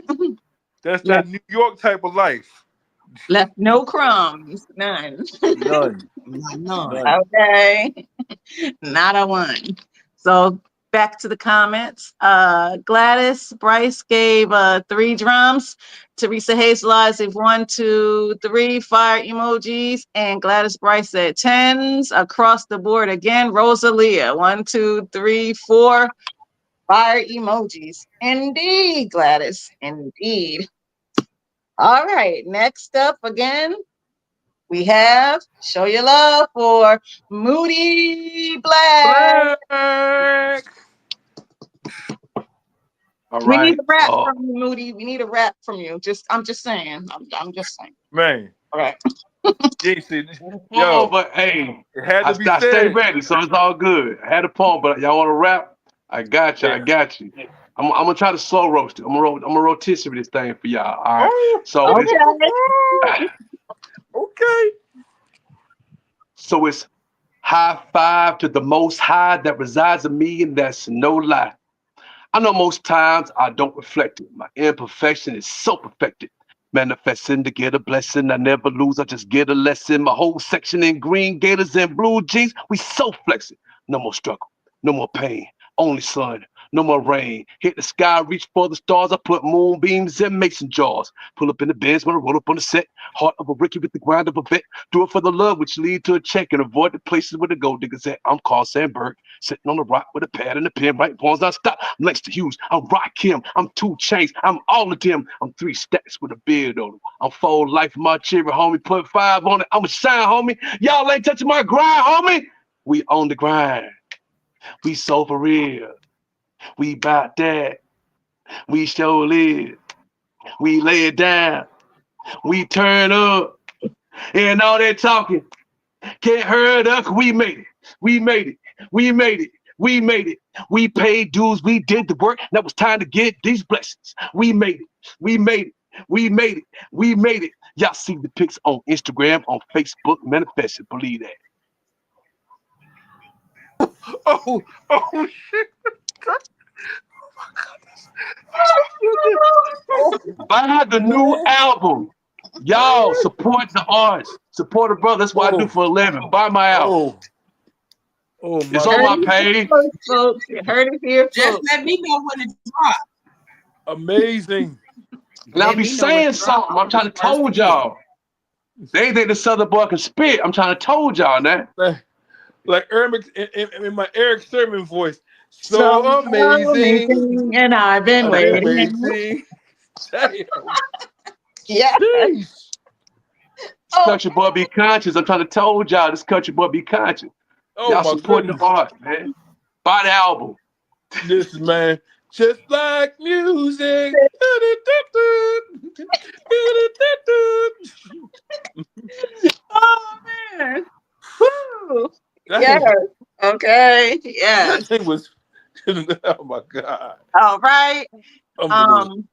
that's that Left New York type of life. left no crumbs. None. None. None. None. Okay. Not a one. So back to the comments. Gladys Bryce gave 3 drums. Teresa Hazel said 1, 2, 3 fire emojis. And Gladys Bryce said 10s across the board again. Rosalia 1, 2, 3, 4 fire emojis. Indeed, Gladys. Indeed. All right. Next up again. We have Show Your Love for Moody Black. Black. All We need right. a rap from you, Moody. We need a rap from you. I'm just saying. I'm just saying. Man, All right. you ain't seen this. Oh, Yo, but hey, it had to be I stay said. ready, so it's all good. I had a poem, but y'all want to rap? I got you. I Yeah. got you. I'm gonna try to slow roast it. I'm gonna rotisserie this thing for y'all. All right. Oh, So it's Okay. okay. so it's high five to the Most High that resides in me, and that's no lie. I know most times I don't reflect it. My imperfection is so perfected. Manifesting to get a blessing. I never lose, I just get a lesson. My whole section in green gators and blue jeans. We so flexing. No more struggle, no more pain. Only sun, no more rain. Hit the sky, reach for the stars. I put moonbeams in mason jars. Pull up in the Benz when I roll up on the set. Heart of a Ricky with the grind of a vet. Do it for the love, which lead to a check, and avoid the places where the gold diggers at. I'm Carl Sandburg, sitting on the rock with a pad and a pen. Right pawns not stop. I'm Lexter Hughes. I'm Rock Kim. I'm 2 Chainz. I'm all of them. I'm 3 stacks with a beard on them. I'm 4 life, my cherry homie. Put 5 on it. I'm a shine, homie. Y'all ain't touching my grind, homie. We on the grind. We so for real. We bout that. We show live. We lay it down. We turn up. And all that talking can't hurt us. We made it. We made it. We made it. We made it. We paid dues. We did the work. Now it's time to get these blessings. We made it. We made it. We made it. We made it. Y'all see the pics on Instagram, on Facebook. Manifest it. Believe that. Oh shit. Buy the new album. Y'all support the artists. Support a brother. That's what I do for a living. Buy my album. Oh my It's on my page. Folks, you heard it here, Just folks. let me know when it drops. Amazing. And I'll Let be me know saying when it drops. something. I'm trying to First to told get. y'all. They think the Southern boy can spit. I'm trying to told y'all that. Like in my Eric Sermon voice. So So amazing. amazing, and I've been I've been waiting. waiting. Damn. Yeah. Jeez. This country boy be conscious. I'm trying to told y'all this country boy be conscious. Oh Y'all my support goodness. the art, man. Buy the album. This man, just like music. Oh man. Woo. That Yes. thing, Okay. that Yes. thing was, oh my God. All right. Unbelievable.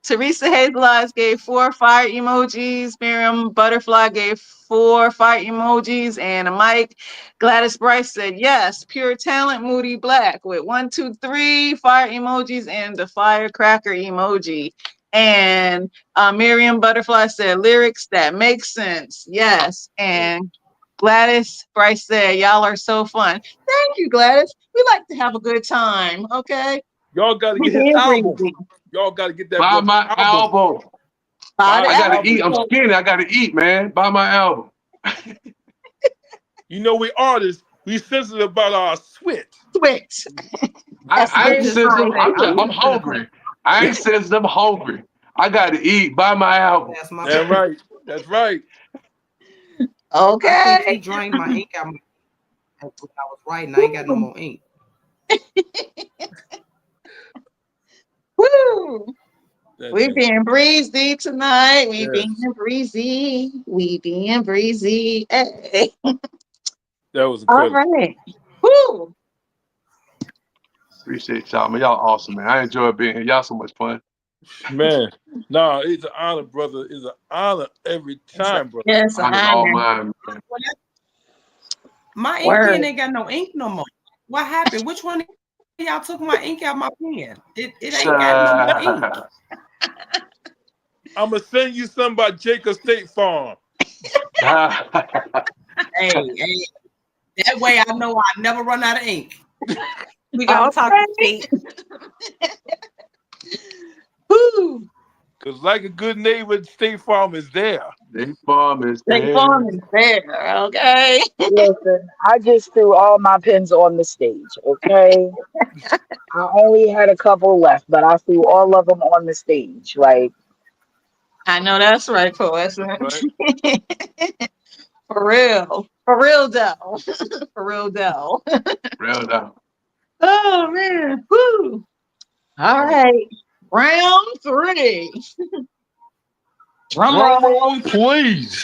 Teresa Hazel Eyes gave 4 fire emojis. Miriam Butterfly gave 4 fire emojis. And a Mike Gladys Bryce said yes. Pure talent, Moody Black with 1, 2, 3 fire emojis and the firecracker emoji. And Miriam Butterfly said lyrics that make sense. Yes. And Gladys Bryce said, y'all are so fun. Thank you, Gladys. We like to have a good time. Okay. Y'all got to We get his being album. breezy. Y'all got to get that Buy brother my album. album. Buy the I gotta album. eat. I'm skinny. I gotta eat, man. Buy my album. You know, we artists, we sensitive about our sweat. Switch. I ain't sensitive. I'm hungry. I ain't sensitive. I'm hungry. I gotta eat. Buy my album. That's my That's right. That's right. I think he Okay. drained my ink out when I was writing. I ain't got no more ink. Woo. That We thing. being breezy tonight. We Yes. being breezy. We being breezy. Hey. That was All incredible. right. Woo. Appreciate y'all, man. Y'all awesome, man. I enjoy being here. Y'all so much fun. Man, no, it's an honor, brother. It's an honor every time, brother. Yes, Honor's all mine, man. My ink Word. pen ain't got no ink no more. What happened? Which one of y'all took my ink out my pen? It ain't got no more ink. I'm going to send you some by Jacob State Farm. Hey, that way I know I never run out of ink. We gonna talk state. Woo. Because like a good neighbor, State Farm is there. State Farm is State there. Farm is there. Okay. Listen, I just threw all my pins on the stage, okay? I only had a couple left, but I threw all of them on the stage. Like, I know that's right, poet. Right? For real. For real, though. For real, though. Real down. Oh, man. Woo. All right. Round 3. Drum Drum roll. roll, please.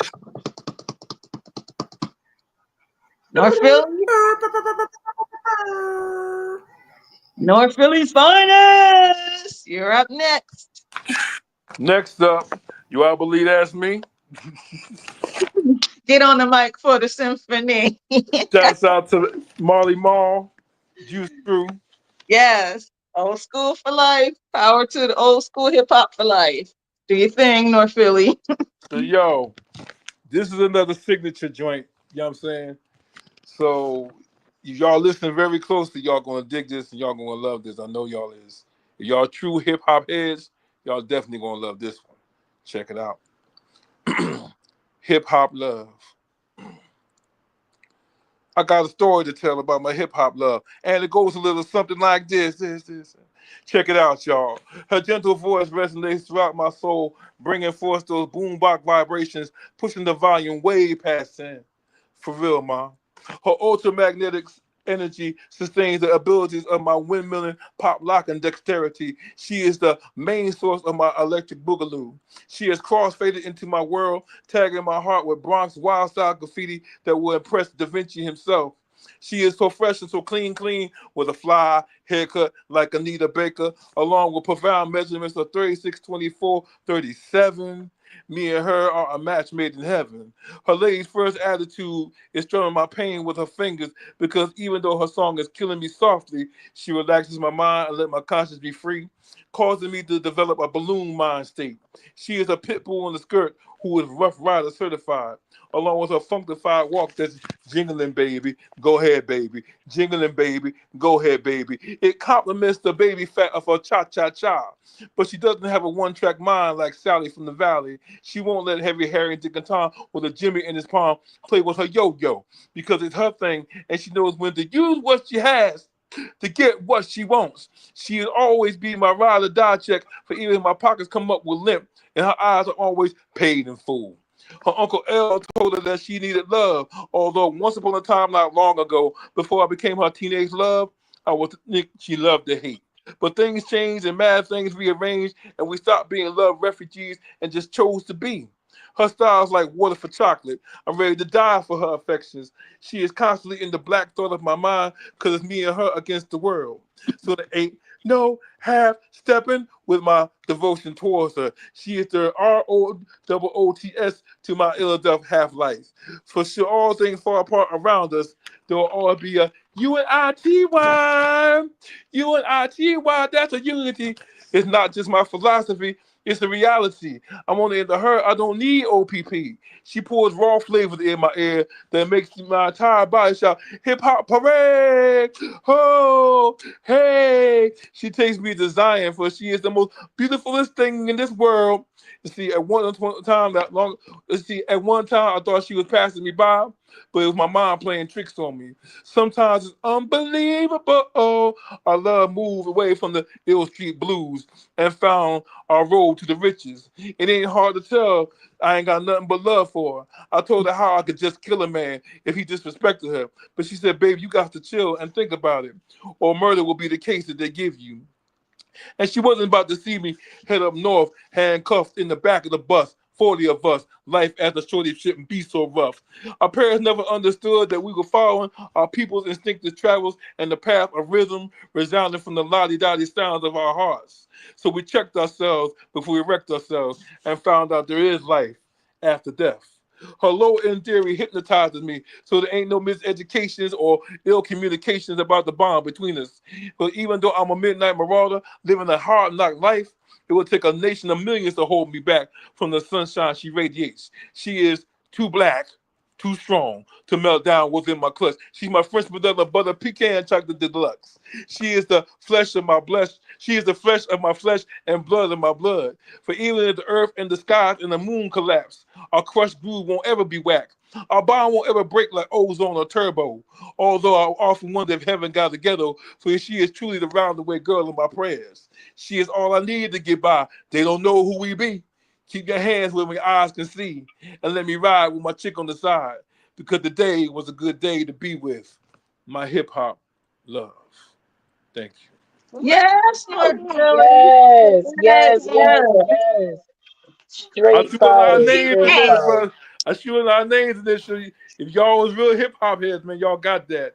North Philly. North Philly's finest. You're up next. Next up, you all believe that's me? Get on the mic for the symphony. Shouts out to Marley Marl, Juice Crew. Yes. Old school for life. Power to the old school hip hop for life. Do your thing, North Philly. So, yo, this is another signature joint. You know what I'm saying? So, if y'all listen very closely, y'all gonna dig this and y'all gonna love this. I know y'all is. If y'all true hip hop heads, y'all definitely gonna love this one. Check it out. Hip hop love. I got a story to tell about my hip hop love, and it goes a little something like this. Check it out, y'all. Her gentle voice resonates throughout my soul, bringing forth those boombox vibrations, pushing the volume way past 10. For real, ma. Her ultramagnetic energy sustains the abilities of my windmilling, pop lock, and dexterity. She is the main source of my electric boogaloo. She has cross-faded into my world, tagging my heart with Bronx wild style graffiti that will impress Da Vinci himself. She is so fresh and so clean, with a fly haircut like Anita Baker, along with profound measurements of 36, 24, 37. Me and her are a match made in heaven. Her lady's first attitude is strumming my pain with her fingers because even though her song is killing me softly, she relaxes my mind and let my conscience be free, causing me to develop a balloon mind state. She is a pit bull in the skirt who is Rough Rider certified, along with her funkified walk that's jingling, baby. Go ahead, baby. Jingling, baby. Go ahead, baby. It complements the baby fat of her cha-cha-cha. But she doesn't have a one-track mind like Sally from the Valley. She won't let Heavy Harrington Catan with a Jimmy in his palm play with her yo-yo because it's her thing and she knows when to use what she has to get what she wants. She'll always be my ride or die check for even if my pockets come up with limp and her eyes are always paid in full. Her Uncle L told her that she needed love, although once upon a time not long ago, before I became her teenage love, I was the Nick she loved to hate. But things changed and mad things rearranged, and we stopped being love refugees and just chose to be. Her style's like water for chocolate. I'm ready to die for her affections. She is constantly in the black thought of my mind because it's me and her against the world. So there ain't no half stepping with my devotion towards her. She is the ROOTS to my ill-death half-life. For sure, all things fall apart around us. There will always be a UNITY. UNITY, that's a unity. It's not just my philosophy, it's the reality. I'm only into her. I don't need OPP. She pours raw flavors in my ear that makes my entire body shout, hip hop parade! Oh, hey! She takes me to Zion, for she is the most beautifulest thing in this world. You see, at one time at one time I thought she was passing me by, but it was my mind playing tricks on me. Sometimes it's unbelievable. Oh, our love moved away from the Ill Street Blues and found our road to the riches. It ain't hard to tell I ain't got nothing but love for her. I told her how I could just kill a man if he disrespected her. But she said, babe, you got to chill and think about it, or murder will be the case that they give you. And she wasn't about to see me head up north, handcuffed in the back of the bus. 40 of us, life as a shorty shouldn't be so rough. Our parents never understood that we were following our people's instinctive travels and the path of rhythm resounding from the lottie-dottie sounds of our hearts. So we checked ourselves before we wrecked ourselves and found out there is life after death. Her low-end theory hypnotizes me, so there ain't no miseducations or ill communications about the bond between us. But even though I'm a midnight marauder living a hard knock life, it will take a nation of millions to hold me back from the sunshine she radiates. She is too black, too strong to melt down within my clutch. She's my French vanilla butter pecan chocolate deluxe. She is the flesh of my flesh. She is the flesh of my flesh and blood of my blood. For even if the earth and the skies and the moon collapse, our crushed groove won't ever be whacked. Our bond won't ever break like ozone or turbo. Although I often wonder if heaven got together, for she is truly the roundabout girl of my prayers. She is all I need to get by. They don't know who we be. Keep your hands where my eyes can see, and let me ride with my chick on the side, because today was a good day to be with my hip hop love. Thank you. Yes, Lord Joey. Yes, Yes, yes, yes. yes, yes. I Straight threw a lot of fire, names straight in there, fire. bro. I threw a lot of names in there. So if y'all was real hip hop heads, man, y'all got that.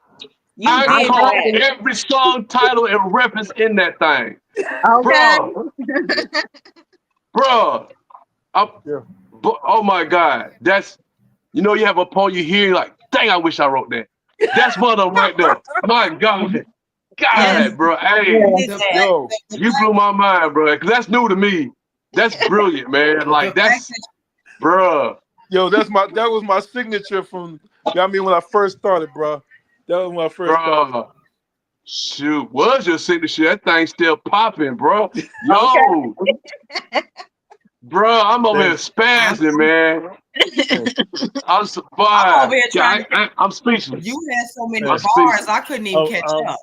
You I I did got caught that. it. every song title and reference in that thing. Okay. Bruh, bruh. I, Yeah. oh my God. That's, you have a poem you hear, like, dang, I wish I wrote that. That's one of them right there. My God. Yes, God, bro. you Hey, Yeah. did that. Yo, you blew my mind, bro. Because that's new to me. That's brilliant, man. The Like, fact that's, bruh. yo, that was my signature from. You know what I mean, when I first started, bro. That was my first started. Bro, shoot, was your signature? That thing still popping, bro. Okay. Yo, bro, I'm over here Thanks. spazzing, man. I'm so I'm over fine. here trying to. I'm speechless. You had so many I'm Thanks. bars, speechless. I couldn't even catch up.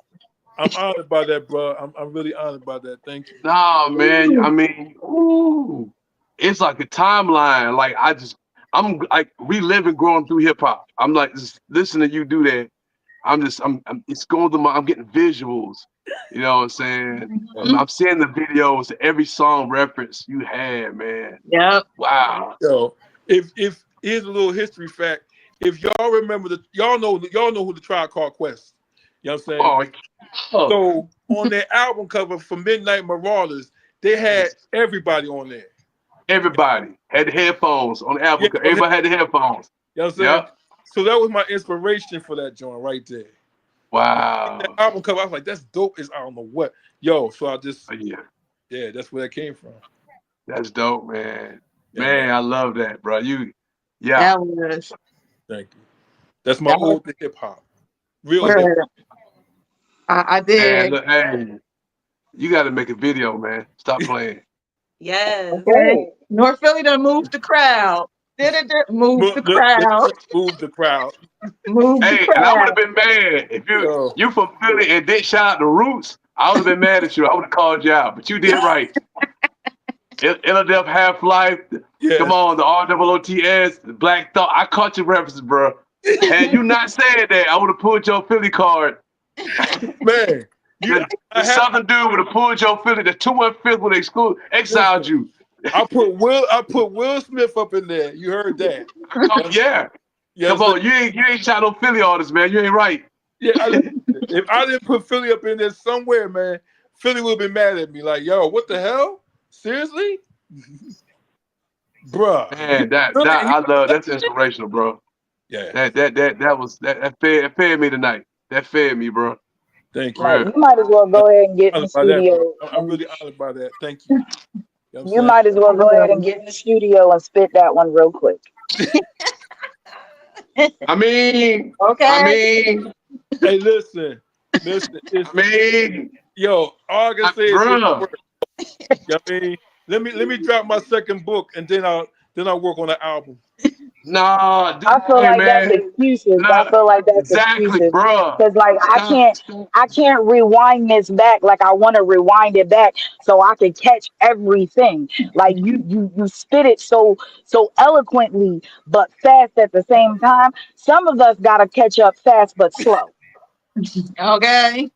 I'm honored by that, bro. I'm really honored by that. Thank you. Nah, man. I mean, ooh, it's like a timeline. Like I'm like reliving growing through hip hop. I'm like just listening to you do that. It's going through I'm getting visuals. You know what I'm saying? I'm seeing the videos, every song reference you had, man. Yep. Wow. Yo, if here's a little history fact. If y'all remember y'all know who the Tribe Called Quest. You know what I'm saying? Oh, So on their album cover for Midnight Marauders, they had everybody on there. everybody had the headphones on the album. Yeah, Everybody had the headphones. you know what I'm saying? Yep. So that was my inspiration for that joint right there. That Wow. album cover, I was like, that's dope as I don't know what. Yo, so I just, Yeah, that's where that came from. that's dope, man. Yeah, Man, I love that, bro. Yeah. That was. Thank you. That's my old hip hop. Real hip Word. I did. Man, look, hey, you got to make a video, man. Stop playing. Yes. Okay. North Philly done moved the crowd. Move the crowd. Move the crowd. Move the Hey, and I would have crowd. been mad if Yo. you from Philly and did shout out the Roots. I would have been mad at you. I would have called you out, but you did right. Illidep Half Life. Yes. Come on, the ROOTS, the Black Thought. I caught your references, bro. Had you not said that, I would have pulled your Philly card. Man, the Southern dude would have pulled your Philly. The 215 would have exiled you. I put Will Smith up in there. You heard that? Yeah. Come on, you ain't shot no Philly artists, man. You ain't right. Yeah, if I didn't put Philly up in there somewhere, man, Philly would have been mad at me. Like, yo, what the hell? Seriously? Bruh. Man, I love that's inspirational, bro. Yeah. That fed me tonight. That fed me, bro. Thank you. Like, you might as well go ahead and get in the studio. I'm really honored by that. Thank you. You might as well go ahead and get in the studio and spit that one real quick. I mean, hey, listen. Yo, August says work. You know what I mean? Let me drop my second book and then I'll work on the album. Nah, I feel like that's excuses. I feel like that's excuses, bro. Because like I can't rewind this back like I want to rewind it back so I can catch everything. Like you spit it so eloquently but fast at the same time. Some of us gotta catch up fast but slow. Okay.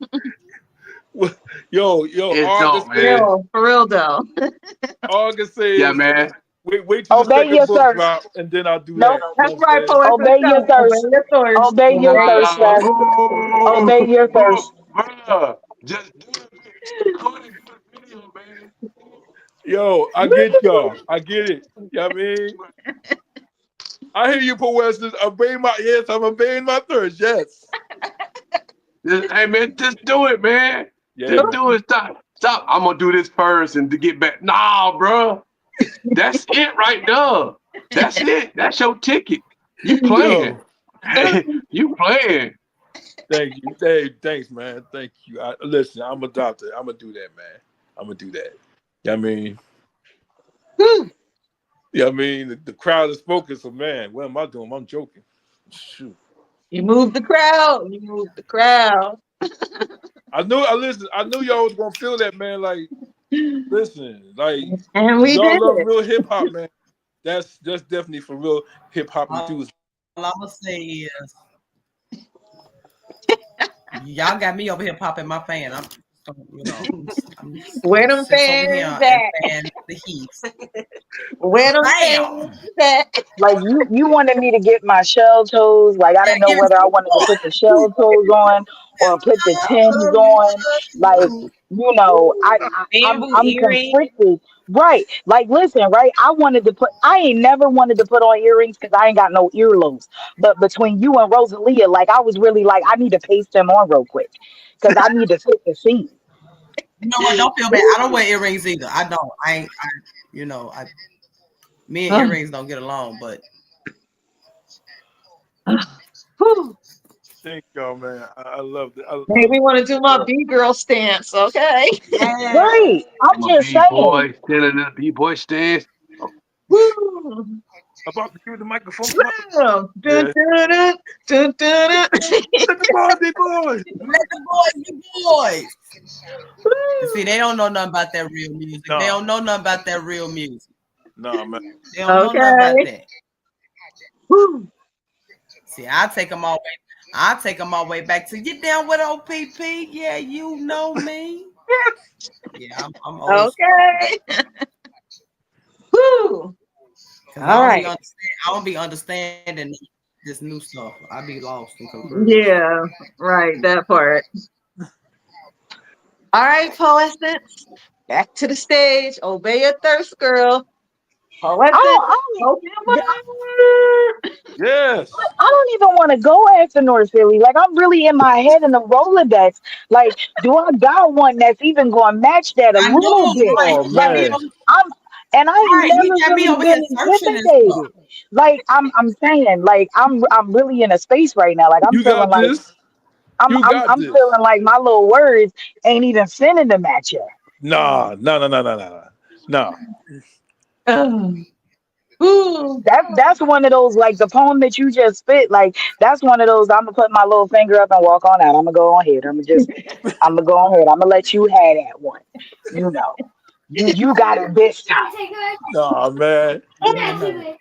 Yo, August man. For real though. August says, yeah, man. Wait till the second book drop, and then I'll do that. That's right, poet. Obey your thirst. Obey your thirst, fast. Obey your thirst. Bro, just do it. Video, man. Yo, I get y'all. I get it. You know what I mean? I hear you, Poet. I'm obeying my thirst. Yes. Hey, man, just do it, man. Yeah, just do it. Stop. I'm gonna do this first and to get back. Nah, bro. That's it right there. That's it. That's your ticket. You playing. You playing. Thank you. Hey, thanks, man. Thank you. Listen, I'm adopted. I'm gonna do that, man. I'm gonna do that. You know what I mean? Yeah, I mean, the crowd is focused, so man, what am I doing? I'm joking. Shoot. You move the crowd. I knew y'all was gonna feel that, man. Like, listen, like, and we y'all did love it. real hip hop, man. That's definitely for real hip hop enthusiasts. All I'm gonna say is, y'all got me over here popping my fan. Where them fans at? The heat. Where them fans at? Like you wanted me to get my shell toes. Like I didn't know whether I wanted to put the shell toes on or put the Timbs on. Like I'm conflicted. Right. Like listen, right. I ain't never wanted to put on earrings because I ain't got no earlobes. But between you and Rosalia, like I was really like I need to paste them on real quick because I need to fit the scene. You know what? Don't feel bad. I don't wear earrings either. I don't. Me and earrings don't get along, but Thank y'all, man. I love it. Made me want to do my B-girl stance, okay? Yeah. Right. I'm I'm a just saying. B-boy, standing in a B-boy stance. Woo! About to give the microphone to my Dun, dun, yeah. dun, dun, dun, dun, Let the boys be boys. Let the boys be boys. And see, they don't know nothing about that real music. They Nah, don't know nothing about that real music. nah, man. They don't know nothing about Okay. that. Woo. See, I take them all way. I take them all the way back to get down with OPP. Yeah, you know me. Yeah, I'm old. Okay. Woo. Because All right. I don't be understanding this new stuff. I be lost and confused. Yeah, right. That part. All right, Poessence. Back to the stage. Obey your thirst, girl. Poessence. I Open don't, word. Yes. I don't even want to go after North Philly. Like I'm really in my head in the Rolodex. Like, do I got one that's even going to match that a I little know, bit? Oh right? You got me Like man. on, I'm, and I ain't right. You never got me really over here been searching and stuff. intimidated. Like I'm saying, like I'm really in a space right now. Like I'm You feeling got like this. You got I'm this. feeling like my little words ain't even finna to match yet. Nah, nah. Nah. Ooh. That's one of those like the poem that you just spit. Like that's one of those. I'm gonna put my little finger up and walk on out. I'm gonna go on ahead. I'm gonna go on ahead. I'm gonna let you have that one. You know, you got it this time. Nah, man. Yeah, no.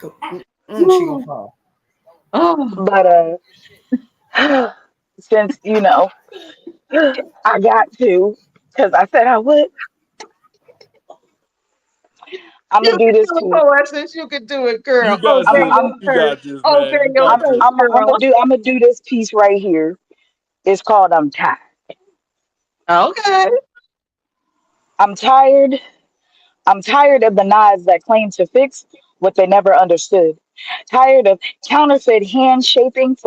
She gonna Ooh. fall. Oh. But since you know, I got to, because I said I would. I'm gonna You do can this do it, piece. Poessence. You can do it, You girl. got Obey this. your I'm You thirst. got this, Obey man. You your got this. thirst, girl. I'm gonna do this piece right here. It's called I'm tired. Okay. I'm tired. I'm tired of the knives that claim to fix what they never understood. Tired of counterfeit hand shaping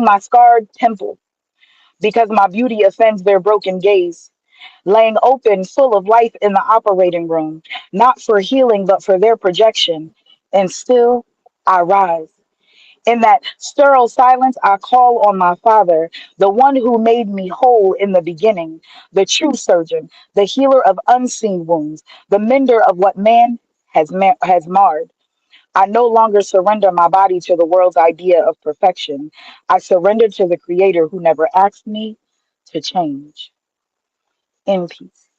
my scarred temple because my beauty offends their broken gaze. Laying open, full of life in the operating room, not for healing, but for their projection. And still, I rise. In that sterile silence, I call on my Father, the one who made me whole in the beginning, the true surgeon, the healer of unseen wounds, the mender of what man has marred. I no longer surrender my body to the world's idea of perfection. I surrender to the Creator who never asked me to change. In peace.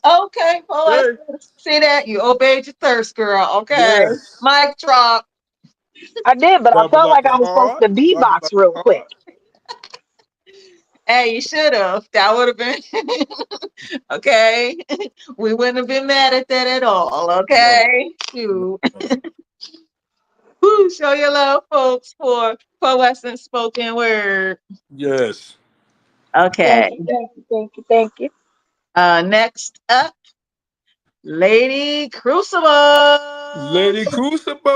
Okay, Hey. Poessence. See that? You obeyed your thirst, girl. Okay. Yes. Mic drop. I did, but I Drop it felt like like I a was supposed heart. to Drop it beatbox like real a quick. heart. Hey, you should have. That would have been okay. We wouldn't have been mad at that at all. No. Okay. No. Shoot. Woo, show your love, folks, for Poessence spoken word. Yes. Thank Okay. you, thank you, thank you, thank you. Next up, Lady Crucible. Lady Crucible.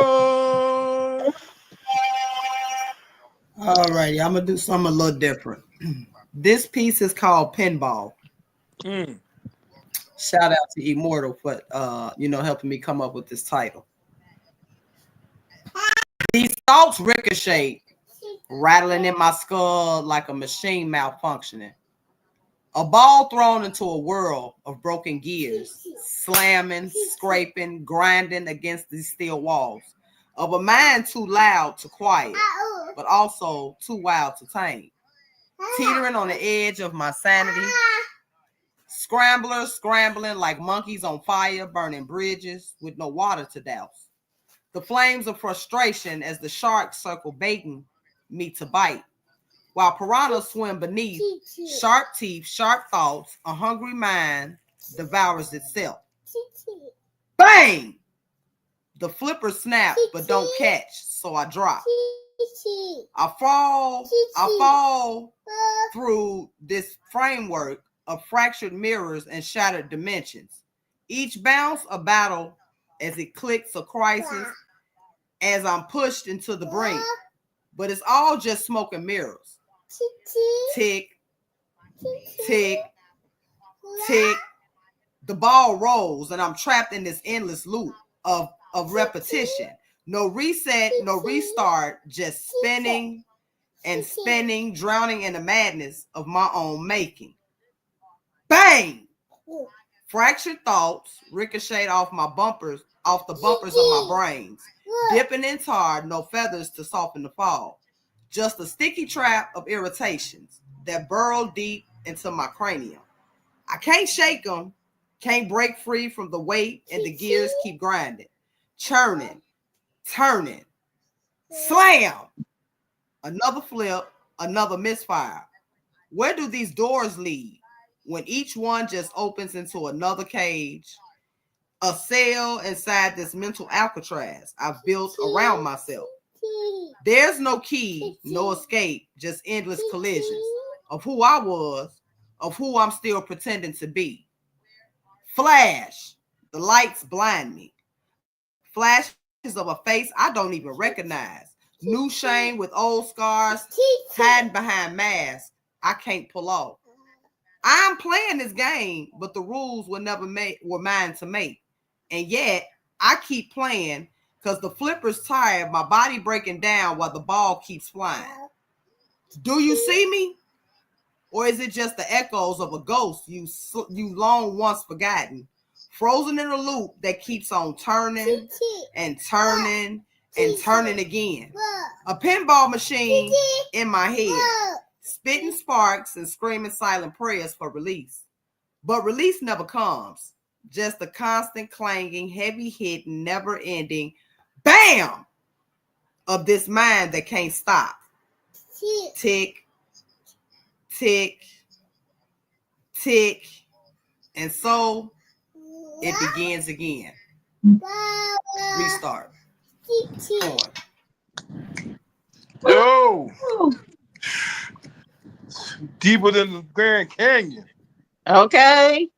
All righty, I'm gonna do something a little different. This piece is called Pinball. Mm. Shout out to Immortal for helping me come up with this title. These thoughts ricochet, rattling in my skull like a machine malfunctioning. A ball thrown into a whirl of broken gears, slamming, scraping, grinding against these steel walls of a mind too loud to quiet, but also too wild to tame. Teetering on the edge of my sanity, scramblers scrambling like monkeys on fire, burning bridges with no water to douse. The flames of frustration as the sharks circle baiting me to bite. While piranhas swim beneath, sharp teeth, sharp thoughts, a hungry mind devours itself. Bang! The flipper snaps but don't catch, so I drop. I fall through this framework of fractured mirrors and shattered dimensions. Each bounce a battle as it clicks a crisis as I'm pushed into the brink. But it's all just smoke and mirrors. Tick, tick, tick. The ball rolls and I'm trapped in this endless loop of repetition. No reset, no restart, just spinning and spinning, drowning in the madness of my own making. Bang! Fractured thoughts ricochet off the bumpers of my brains. Dipping in tar, no feathers to soften the fall. Just a sticky trap of irritations that burrow deep into my cranium. I can't shake them, can't break free from the weight, and the gears keep grinding, churning, turning, slam! Another flip, another misfire. Where do these doors lead when each one just opens into another cage? A cell inside this mental Alcatraz I've built around myself. There's no key, no escape, just endless collisions of who I was, of who I'm still pretending to be. Flash, the lights blind me. Flashes of a face I don't even recognize. New shame with old scars, hiding behind masks I can't pull off. I'm playing this game, but the rules were mine to make. And yet, I keep playing because the flipper's tired, my body breaking down while the ball keeps flying. Do you see me? Or is it just the echoes of a ghost you long once forgotten, frozen in a loop that keeps on turning and turning and turning again? A pinball machine in my head, spitting sparks and screaming silent prayers for release. But release never comes. Just a constant clanging, heavy hitting, never ending bam of this mind that can't stop. Tick, tick, tick, and so it begins again. Restart. On. Yo, deeper than the Grand Canyon. Okay.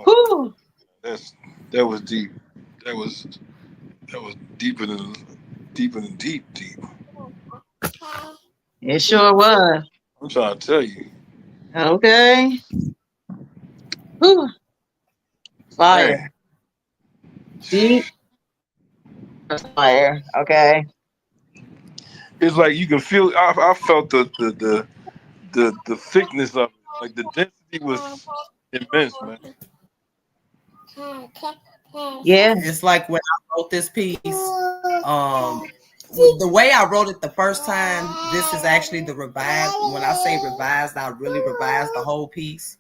Oh, that was deep. That was deeper than deep. It sure was. I'm trying to tell you. Okay. Whew. Fire. Man. Deep fire. Okay. It's like you can feel. I felt the thickness of it. Like the density was immense, man. Yeah. It's like when I wrote this piece, the way I wrote it the first time, this is actually the revised. When I say revised, I really revised the whole piece.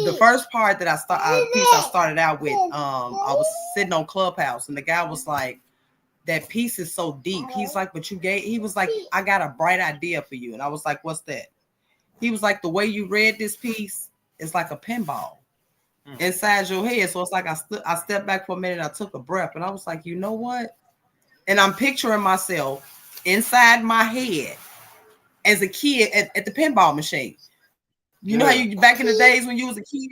The first part that I started out with, I was sitting on Clubhouse and the guy was like, that piece is so deep. He's like, but he was like, I got a bright idea for you. And I was like, what's that? He was like, the way you read this piece is like a pinball inside your head. So it's like I stepped back for a minute, I took a breath, and I was like, you know what? And I'm picturing myself inside my head as a kid at the pinball machine. You know how you back in the days when you was a kid,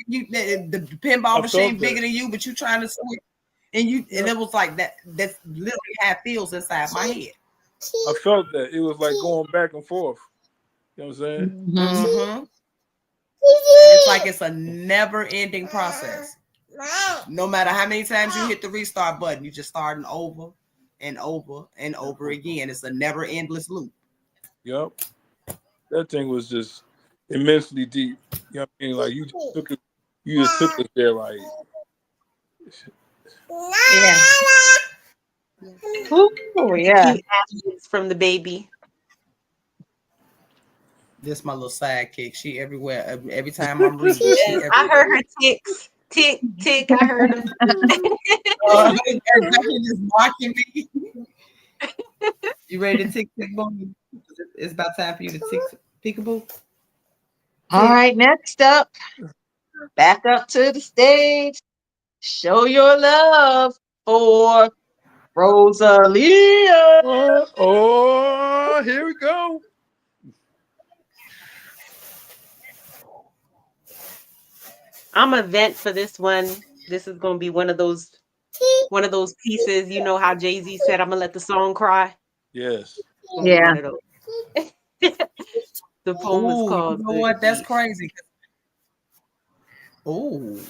the pinball machine bigger than you, but you trying to swing, and and it was like that. That's literally how it feels inside my head. I felt that it was like going back and forth. You know what I'm saying? Mm-hmm. It's like it's a never-ending process. No matter how many times you hit the restart button, you just starting over and over and over again. It's a never-endless loop. Yep. That thing was just immensely deep. You know what I mean? Like you just took us there, like. Yeah. Oh yeah. From the baby. This my little sidekick. She everywhere. Every time I'm reading, I heard her ticks. Tick, tick. I heard them. Exactly, just mocking me. You ready to tick, boy? It's about time for you to tick, peekaboo. All right, next up, back up to the stage. Show your love for Rosalia. Oh, here we go. I'm a vent for this one. This is gonna be one of those pieces. You know how Jay-Z said, "I'm gonna let the song cry." Yes. Yeah. One of those. The poem is called. You know what? That's crazy. Oh.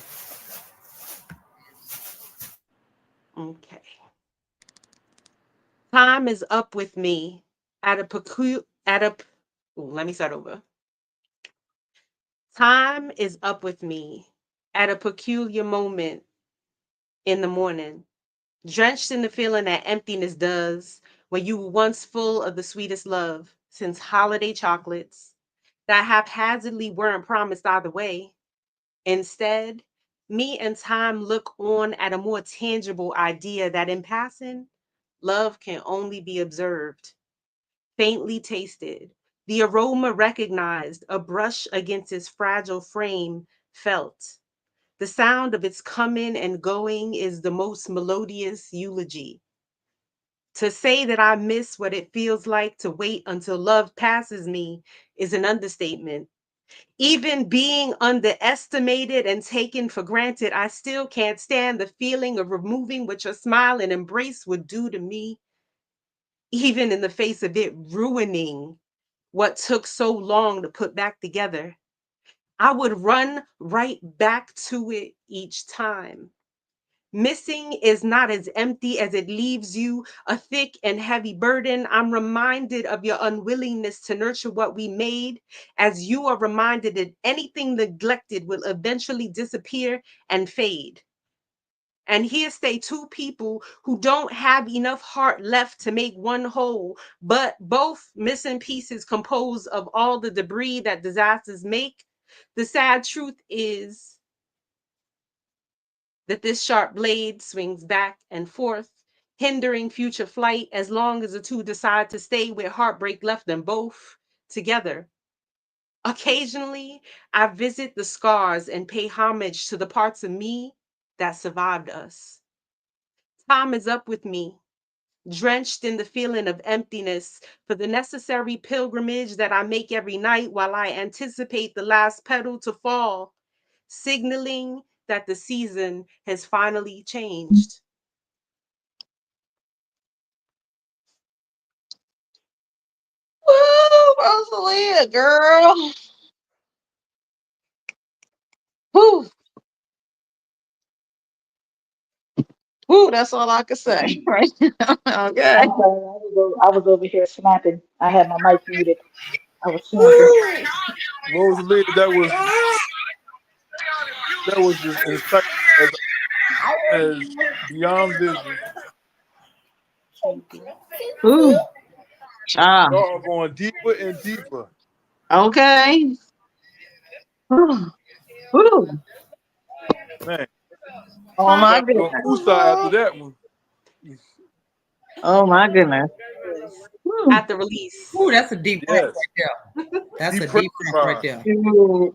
Okay. Time is up with me at a let me start over. Time is up with me at a peculiar moment in the morning, drenched in the feeling that emptiness does when you were once full of the sweetest love since holiday chocolates that haphazardly weren't promised either way. Instead, me and time look on at a more tangible idea that in passing, love can only be observed, faintly tasted, the aroma recognized, a brush against its fragile frame felt. The sound of its coming and going is the most melodious eulogy. To say that I miss what it feels like to wait until love passes me is an understatement. Even being underestimated and taken for granted, I still can't stand the feeling of removing what your smile and embrace would do to me, even in the face of it ruining what took so long to put back together. I would run right back to it each time. Missing is not as empty as it leaves you, a thick and heavy burden. I'm reminded of your unwillingness to nurture what we made, as you are reminded that anything neglected will eventually disappear and fade. And here stay two people who don't have enough heart left to make one whole, but both missing pieces composed of all the debris that disasters make. The sad truth is that this sharp blade swings back and forth, hindering future flight as long as the two decide to stay where heartbreak left them both together. Occasionally, I visit the scars and pay homage to the parts of me that survived us. Time is up with me, drenched in the feeling of emptiness for the necessary pilgrimage that I make every night while I anticipate the last petal to fall, signaling that the season has finally changed. Woo, Rosalia, girl. Woo, woo, that's all I could say, right? Okay. I'm sorry, I was over here snapping. I had my mic muted. I was snapping. Woo! Rosalie, that was as insightful as beyond vision. Woo, ah, Y'all are going deeper and deeper. okay. Woo, woo. Man, Oh you my gotta go goodness. Usa after that one. Oh my goodness. Woo, At the Ooh, release. that's a deep breath Yes. right there. That's a deep breath right Depressify. there. woo.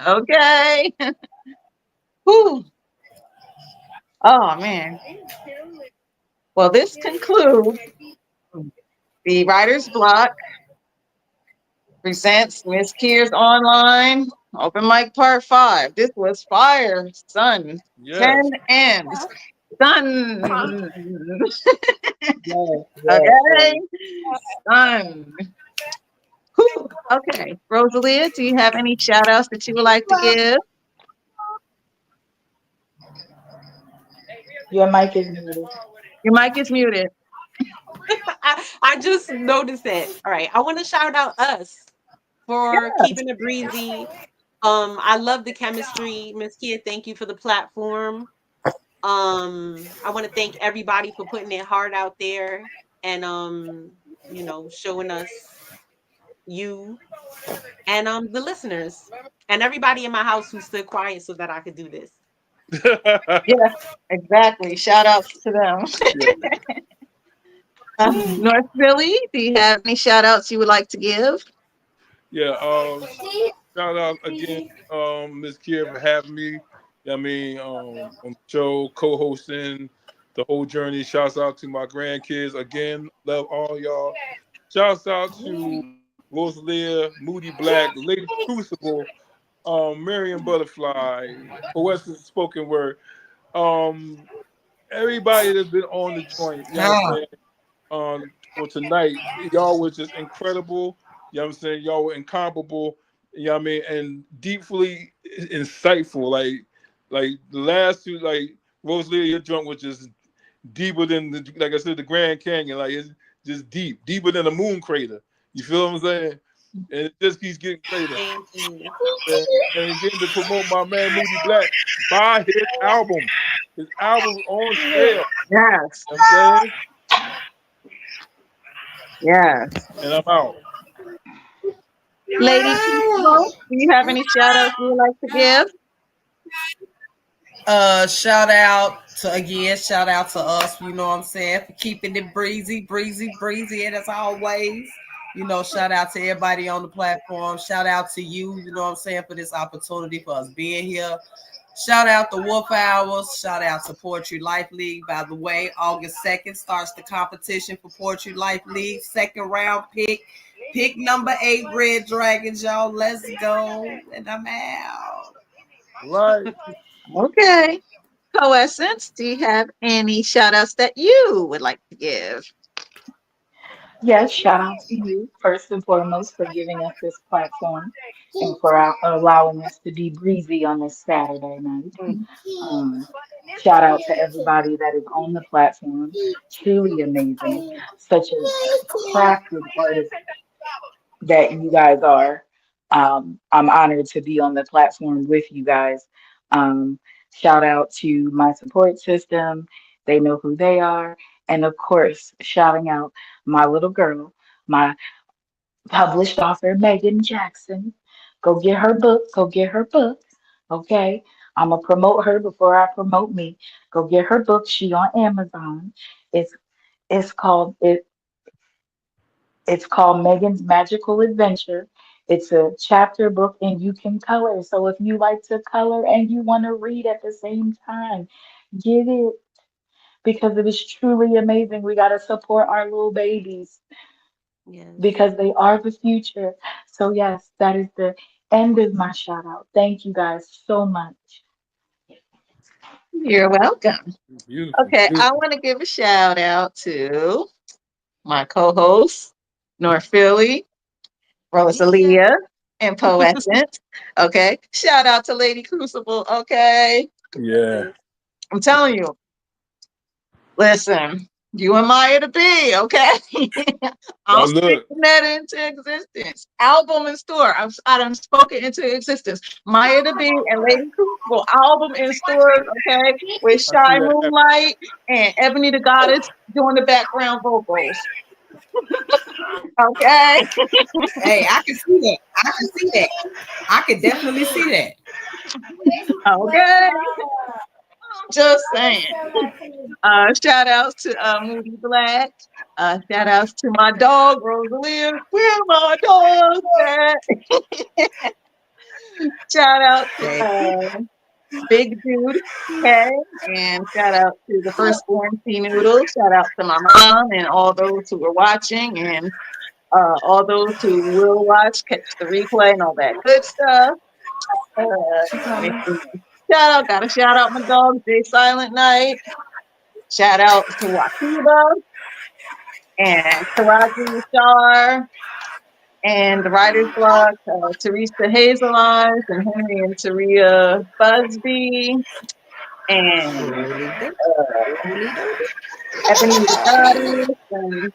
Okay. Woo. Oh man. Well, this concludes the Writer's Block presents Mz.KIR's online open mic part 5. This was fire, son. 10 Yes. ends. Son. Yes, yes, Okay. yes. Son. Whew. Okay. Rosalia, do you have any shout outs that you would like to give? Your mic is muted. Your mic is muted. I just noticed that. All right. I want to shout out us for keeping it breezy. I love the chemistry. Miss Kia, thank you for the platform. I want to thank everybody for putting their heart out there and showing us you and the listeners and everybody in my house who stood quiet so that I could do this. Yeah, exactly. Shout outs to them. Yeah. North Philly, do you have any shout outs you would like to give? Yeah. Shout out again, Ms. Kier for having me. I mean, on the show, co-hosting the whole journey. Shouts out to my grandkids again. Love all y'all. Shouts out to Rosalia, Moody Black, Lady Crucible, Miriam Butterfly, Poetic Spoken Word. Um, Everybody that's been on the joint. You know what I'm Ah, saying? For tonight. Y'all was just incredible. You know what I'm saying? Y'all were incomparable. You know what I mean? And deeply insightful. Like the last two, like Rosalia, your joint was just deeper than the, like I said, the Grand Canyon. Like it's just deep, deeper than a moon crater. You feel what I'm saying? And it just keeps getting greater. Thank you. And again, to promote my man Moody Black, buy his album. His album's on sale. Yes. You know what I'm saying? Yes. And I'm out. Lady Crucible, do you have any shout outs you would like to give? Shout out to us, you know what I'm saying, for keeping it breezy, and as always, you know, shout out to everybody on the platform. Shout out to you know what I'm saying, for this opportunity for us being here. Shout out to Wolf Hours. Shout out to Poetry Life League. By the way, August 2nd starts the competition for Poetry Life League. Second round pick. Pick number 8, Red Dragons, y'all. Let's go. And I'm out. Right. Okay. Coessence, do you have any shout outs that you would like to give? Yes, shout out to you first and foremost for giving us this platform and for allowing us to be breezy on this Saturday night. Um, Shout out to everybody that is on the platform, truly amazing, such a crafted artist that you guys are. I'm honored to be on the platform with you guys. Um, Shout out to my support system. They know who they are. And of course, shouting out my little girl, my published author, Megan Jackson. Go get her book. Go get her book. Okay. I'm gonna promote her before I promote me. Go get her book. She on Amazon. It's it's called it it's called Megan's Magical Adventure. It's a chapter book and you can color. So if you like to color and you want to read at the same time, get it because it is truly amazing. We got to support our little babies Yes. because they are the future. So, yes, that is the end of my shout out. Thank you guys so much. You're welcome. Beautiful. Okay, I Beautiful. want to give a shout out to my co host, North Philly, Yeah. Rosalia, and Poessence. Okay, shout out to Lady Crucible. Okay, Yeah. I'm telling you, listen, you and Maya to be, okay? Now I'm look. speaking that into existence. Album in store. I done spoken into existence. Maya to be and Lady Crucible album in stores, okay? With I see Shy that happen. Moonlight and Ebony the Goddess doing the background vocals. Okay. Hey, I can see that. I can see that. I can definitely see that. Okay. Just saying. Shout outs to Moody Black. Shout outs to my dog, Rosalia. Where my dog at? Shout out to Hey, Big Dude, okay? And shout out to the firstborn Sea Noodle. Shout out to my mom and all those who were watching and all those who will watch, catch the replay and all that good stuff. Anything. Gotta shout out my dog, Jay Silent Night. Shout out to Wakiba and Taraji Shar and the writer's block, Teresa Hazel Eyes and Henry and Taria Busby and Ebony the Goddess and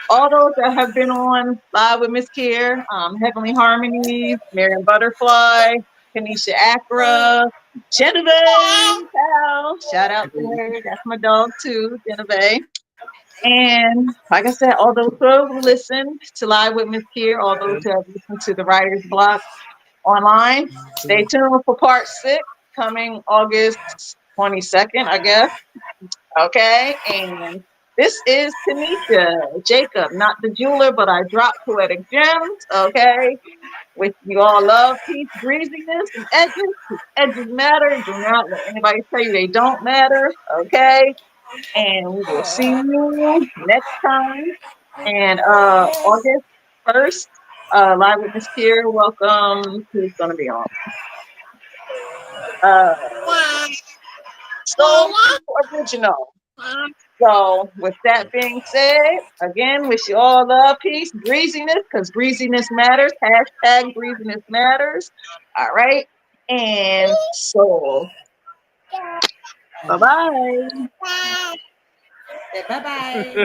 all those that have been on live with Mz.KIR, Heavenly Harmonies, Miriam Butterfly, Kanisha Akra, Genevieve, pal. Shout out to her. That's my dog too, Genevieve. And like I said, all those who have listened to Live with Mz.KIR, all those who have listened to the Writer's Block online, stay tuned for part 6 coming August 22nd, I guess. Okay. And this is Tanisha Jacob, not the jeweler, but I drop poetic gems. Okay. With you all love, peace, breeziness, and edges. Edges matter. Do not let anybody tell you they don't matter. Okay. And we will see you next time. And August 1st, live with Mz.KIR. Welcome. Who's gonna be on? Uh Soul Original. So with that being said, again, wish you all love, peace, breeziness, because breeziness matters. Hashtag breeziness matters. All right. And soul. Bye-bye. Bye-bye.